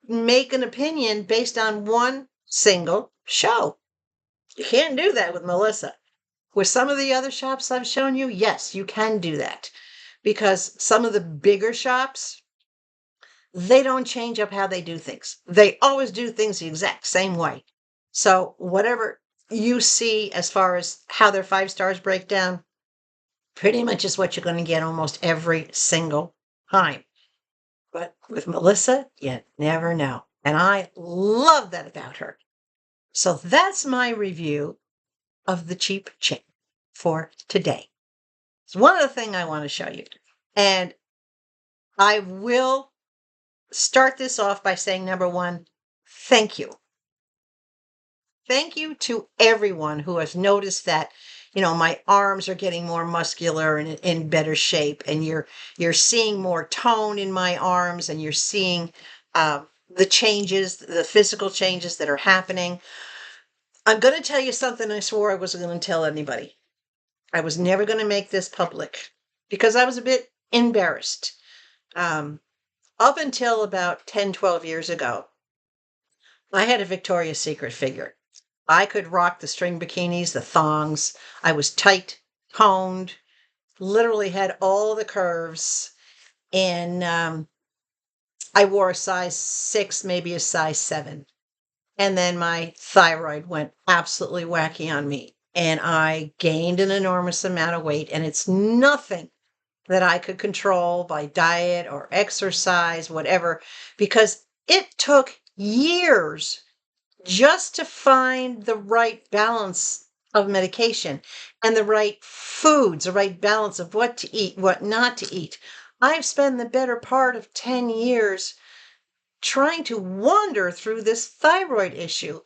make an opinion based on one single show. You can't do that with Melissa. With some of the other shops I've shown you, yes, you can do that, because some of the bigger shops, they don't change up how they do things. They always do things the exact same way. So whatever you see as far as how their 5 stars break down, pretty much is what you're going to get almost every single time. But with Melissa, you never know. And I love that about her. So that's my review of the Cheap Chick for today. It's one other thing I want to show you. And I will start this off by saying, number one, thank you. Thank you to everyone who has noticed that, my arms are getting more muscular and in better shape, and you're seeing more tone in my arms, and you're seeing the changes, the physical changes that are happening. I'm going to tell you something I swore I wasn't going to tell anybody. I was never going to make this public because I was a bit embarrassed. Up until about 10, 12 years ago, I had a Victoria's Secret figure. I could rock the string bikinis, the thongs. I was tight, toned, literally had all the curves. And I wore a size 6, maybe a size 7. And then my thyroid went absolutely wacky on me. And I gained an enormous amount of weight. And it's nothing that I could control by diet or exercise, whatever, because it took years just to find the right balance of medication and the right foods, the right balance of what to eat, what not to eat. I've spent the better part of 10 years trying to wander through this thyroid issue.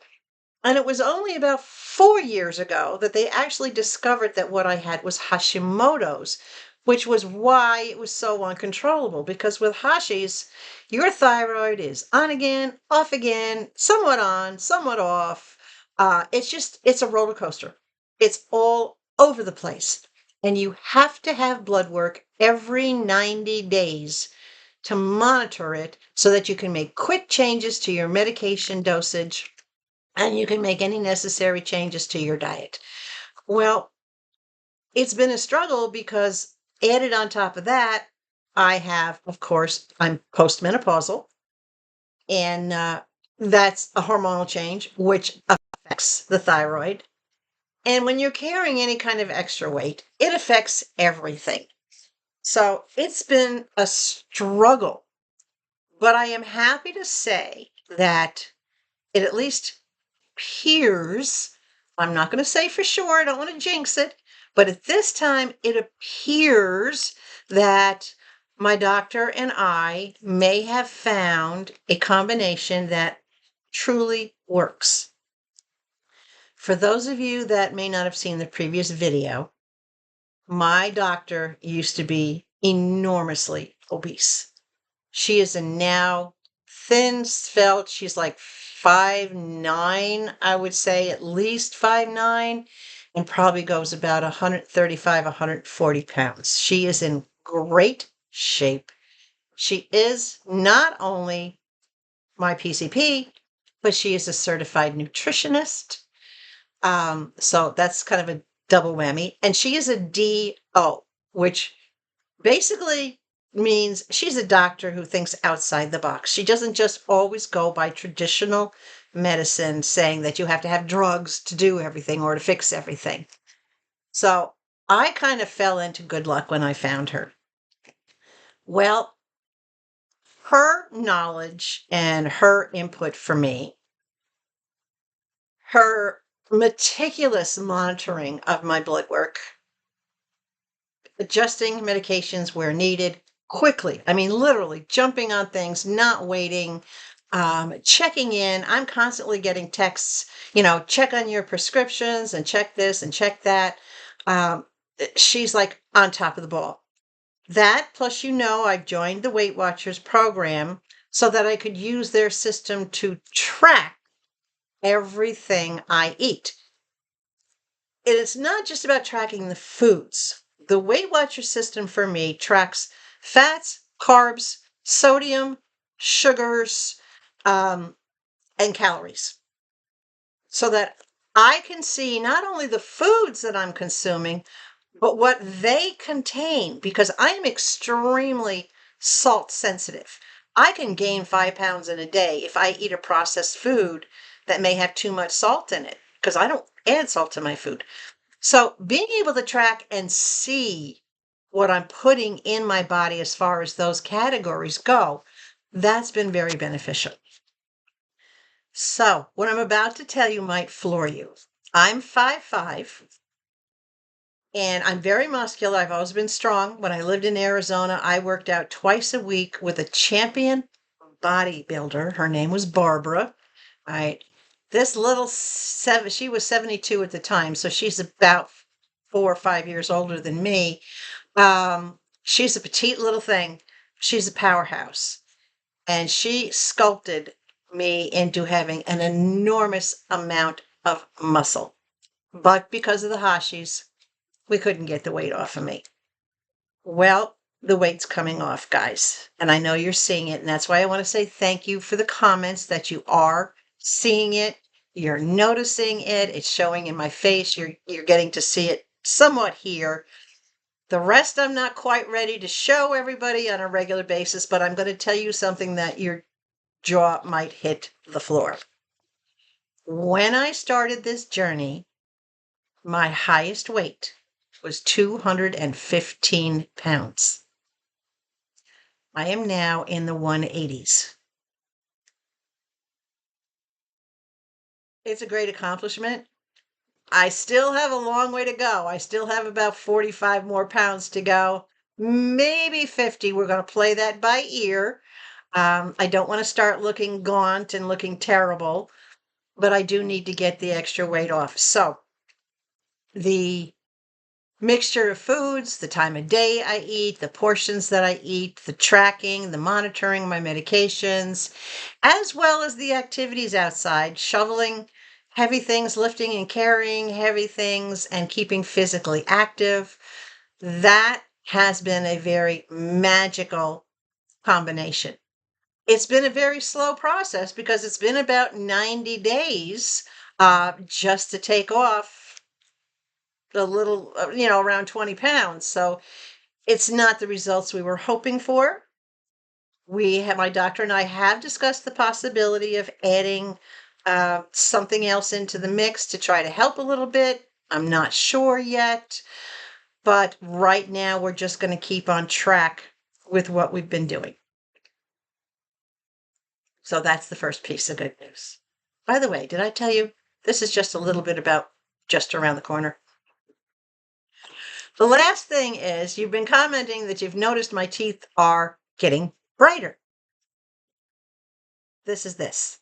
And it was only about 4 years ago that they actually discovered that what I had was Hashimoto's, which was why it was so uncontrollable. Because with Hashi's, your thyroid is on again, somewhat on, somewhat off. It's a roller coaster. It's all over the place. And you have to have blood work every 90 days to monitor it so that you can make quick changes to your medication dosage and you can make any necessary changes to your diet. Well, it's been a struggle because added on top of that, I have, of course, I'm postmenopausal, and that's a hormonal change which affects the thyroid. And when you're carrying any kind of extra weight, it affects everything. So it's been a struggle, but I am happy to say that it at least appears, I'm not going to say for sure, I don't want to jinx it, but at this time it appears that my doctor and I may have found a combination that truly works. For those of you that may not have seen the previous video, my doctor used to be enormously obese. She is a now thin, svelte. She's like 5'9", I would say, at least 5'9", and probably goes about 135, 140 pounds. She is in great shape. She is not only my PCP, but she is a certified nutritionist. So that's kind of a double whammy. And she is a DO, which basically means she's a doctor who thinks outside the box. She doesn't just always go by traditional medicine saying that you have to have drugs to do everything or to fix everything. So I kind of fell into good luck when I found her. Well, her knowledge and her input for me, her meticulous monitoring of my blood work, adjusting medications where needed quickly. I mean, literally jumping on things, not waiting, checking in. I'm constantly getting texts, check on your prescriptions and check this and check that. She's like on top of the ball. That plus, I've joined the Weight Watchers program so that I could use their system to track everything I eat. It's not just about tracking the foods. The Weight Watcher system for me tracks fats, carbs, sodium, sugars, and calories so that I can see not only the foods that I'm consuming, but what they contain, because I am extremely salt sensitive. I can gain 5 pounds in a day if I eat a processed food that may have too much salt in it, because I don't add salt to my food. So being able to track and see what I'm putting in my body as far as those categories go, that's been very beneficial. So what I'm about to tell you might floor you. I'm 5'5", and I'm very muscular. I've always been strong. When I lived in Arizona, I worked out twice a week with a champion bodybuilder. Her name was Barbara. All right. This little she was 72 at the time, so she's about 4 or 5 years older than me. She's a petite little thing. She's a powerhouse. And she sculpted me into having an enormous amount of muscle. But because of the Hashis, we couldn't get the weight off of me. Well, the weight's coming off, guys. And I know you're seeing it. And that's why I want to say thank you for the comments that you are seeing it. You're noticing it. It's showing in my face. You're getting to see it somewhat here. The rest I'm not quite ready to show everybody on a regular basis, but I'm going to tell you something that your jaw might hit the floor. When I started this journey, my highest weight was 215 pounds. I am now in the 180s. It's a great accomplishment. I still have a long way to go. I still have about 45 more pounds to go, maybe 50. We're going to play that by ear. I don't want to start looking gaunt and looking terrible, but I do need to get the extra weight off. So the mixture of foods, the time of day I eat, the portions that I eat, the tracking, the monitoring of my medications, as well as the activities outside, shoveling heavy things, lifting and carrying heavy things, and keeping physically active. That has been a very magical combination. It's been a very slow process because it's been about 90 days just to take off the little, around 20 pounds. So it's not the results we were hoping for. My doctor and I have discussed the possibility of adding something else into the mix to try to help a little bit. I'm not sure yet, but right now we're just going to keep on track with what we've been doing. So that's the first piece of good news. By the way, did I tell you this is just a little bit about just around the corner? The last thing is you've been commenting that you've noticed my teeth are getting brighter. This is this.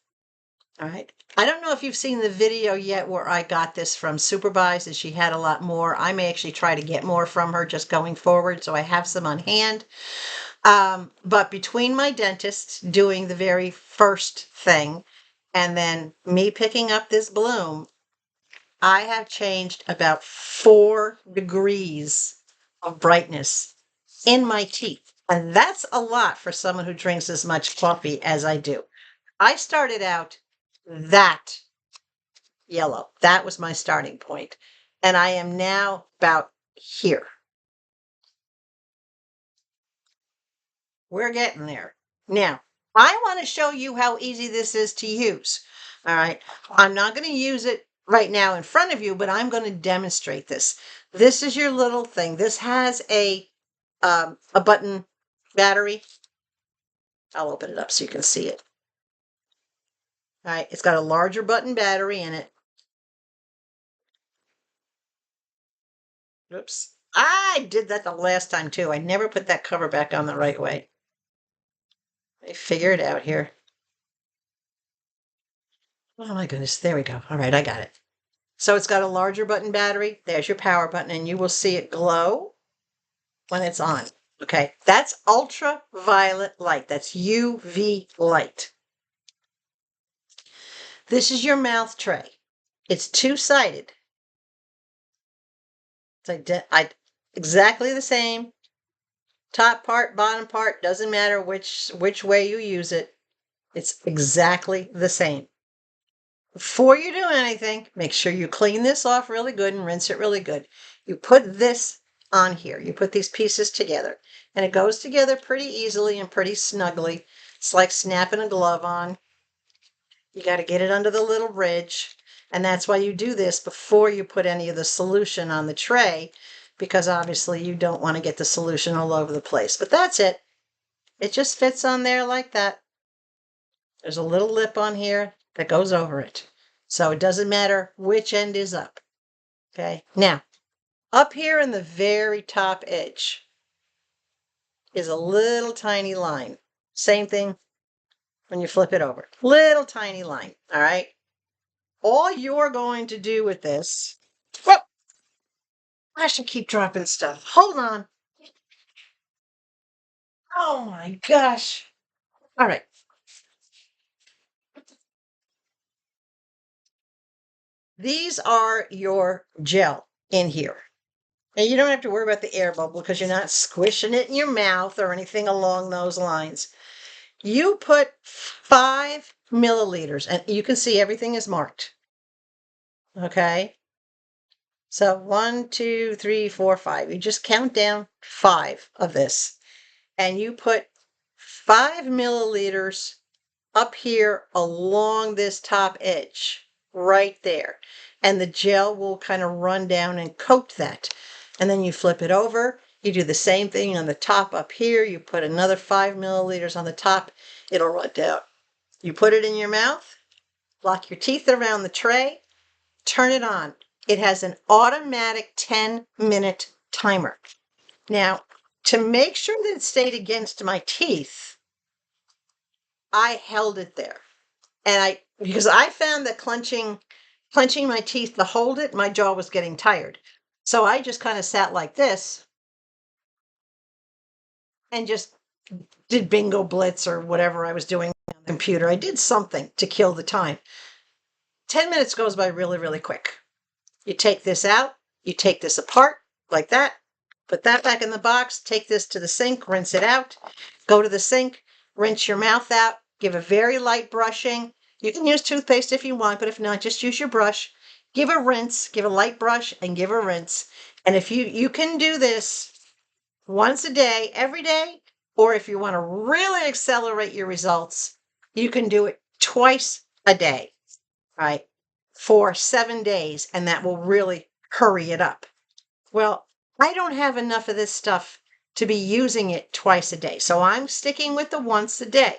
All right. I don't know if you've seen the video yet where I got this from SuperBuys, and she had a lot more. I may actually try to get more from her just going forward, so I have some on hand. But between my dentist doing the very first thing and then me picking up this bloom, I have changed about 4 degrees of brightness in my teeth. And that's a lot for someone who drinks as much coffee as I do. I started out that yellow. That was my starting point. And I am now about here. We're getting there. Now, I want to show you how easy this is to use. All right. I'm not going to use it right now in front of you, but I'm going to demonstrate this. This is your little thing. This has a button battery. I'll open it up so you can see it. All right. It's got a larger button battery in it. Oops. I did that the last time too. I never put that cover back on the right way. I figure it out here. Oh my goodness. There we go. All right. I got it. So it's got a larger button battery. There's your power button, and you will see it glow when it's on. Okay. That's ultraviolet light. That's UV light. This is your mouth tray. It's two-sided. It's exactly the same. Top part, bottom part, doesn't matter which way you use it. It's exactly the same. Before you do anything, make sure you clean this off really good and rinse it really good. You put this on here. You put these pieces together, and it goes together pretty easily and pretty snugly. It's like snapping a glove on. You got to get it under the little ridge, and that's why you do this before you put any of the solution on the tray, because obviously you don't want to get the solution all over the place. But that's it. It just fits on there like that. There's a little lip on here that goes over it. So it doesn't matter which end is up. Okay. Now, up here in the very top edge is a little tiny line. Same thing when you flip it over. Little tiny line. All right. All you're going to do with this. Whoa! I should keep dropping stuff. Hold on. Oh my gosh. All right. These are your gel in here. And you don't have to worry about the air bubble because you're not squishing it in your mouth or anything along those lines. You put 5 milliliters, and you can see everything is marked. Okay. So 1, 2, 3, 4, 5. You just count down 5 of this. And you put 5 milliliters up here along this top edge, right there. And the gel will kind of run down and coat that. And then you flip it over. You do the same thing on the top up here. You put another 5 milliliters on the top. It'll run down. You put it in your mouth, lock your teeth around the tray, turn it on. It has an automatic 10-minute timer. Now, to make sure that it stayed against my teeth, I held it there. And because I found that clenching my teeth to hold it, my jaw was getting tired. So I just kind of sat like this and just did bingo blitz or whatever I was doing on the computer. I did something to kill the time. 10 minutes goes by really, really quick. You take this out, you take this apart like that, put that back in the box, take this to the sink, rinse it out, go to the sink, rinse your mouth out, give a very light brushing. You can use toothpaste if you want, but if not, just use your brush. Give a rinse, give a light brush and give a rinse. And if you can do this once a day, every day, or if you want to really accelerate your results, you can do it twice a day, right? For 7 days, and that will really hurry it up. Well, I don't have enough of this stuff to be using it twice a day. So I'm sticking with the once a day.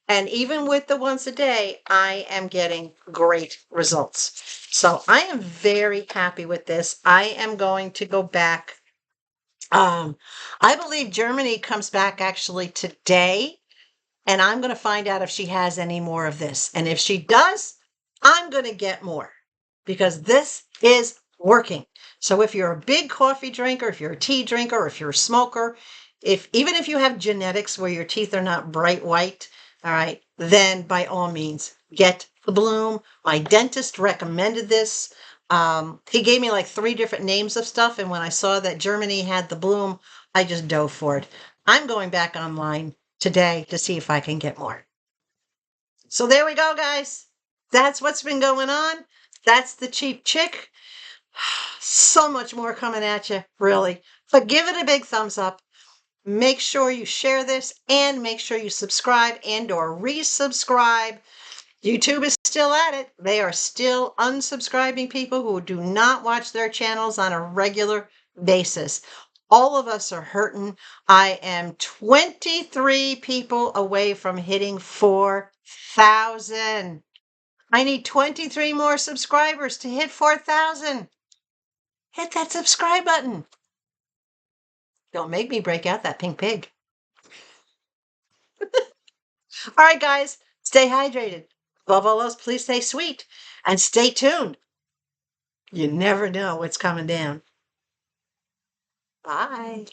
And even with the once a day, I am getting great results. So I am very happy with this. I am going to go back. I believe Germany comes back actually today, and I'm going to find out if she has any more of this. And if she does, I'm going to get more because this is working. So if you're a big coffee drinker, if you're a tea drinker, or if you're a smoker, even if you have genetics where your teeth are not bright white, all right, then by all means, get the Bloom. My dentist recommended this. He gave me like 3 different names of stuff, and when I saw that Germany had the Bloom, I just dove for it. I'm going back online today to see if I can get more. So there we go, guys. That's what's been going on. That's the Cheap Chick. So much more coming at you, really. But give it a big thumbs up. Make sure you share this and make sure you subscribe and or resubscribe. YouTube is still at it. They are still unsubscribing people who do not watch their channels on a regular basis. All of us are hurting. I am 23 people away from hitting 4,000. I need 23 more subscribers to hit 4,000. Hit that subscribe button. Don't make me break out that pink pig. All right, guys, stay hydrated. Above all else, please stay sweet and stay tuned. You never know what's coming down. Bye.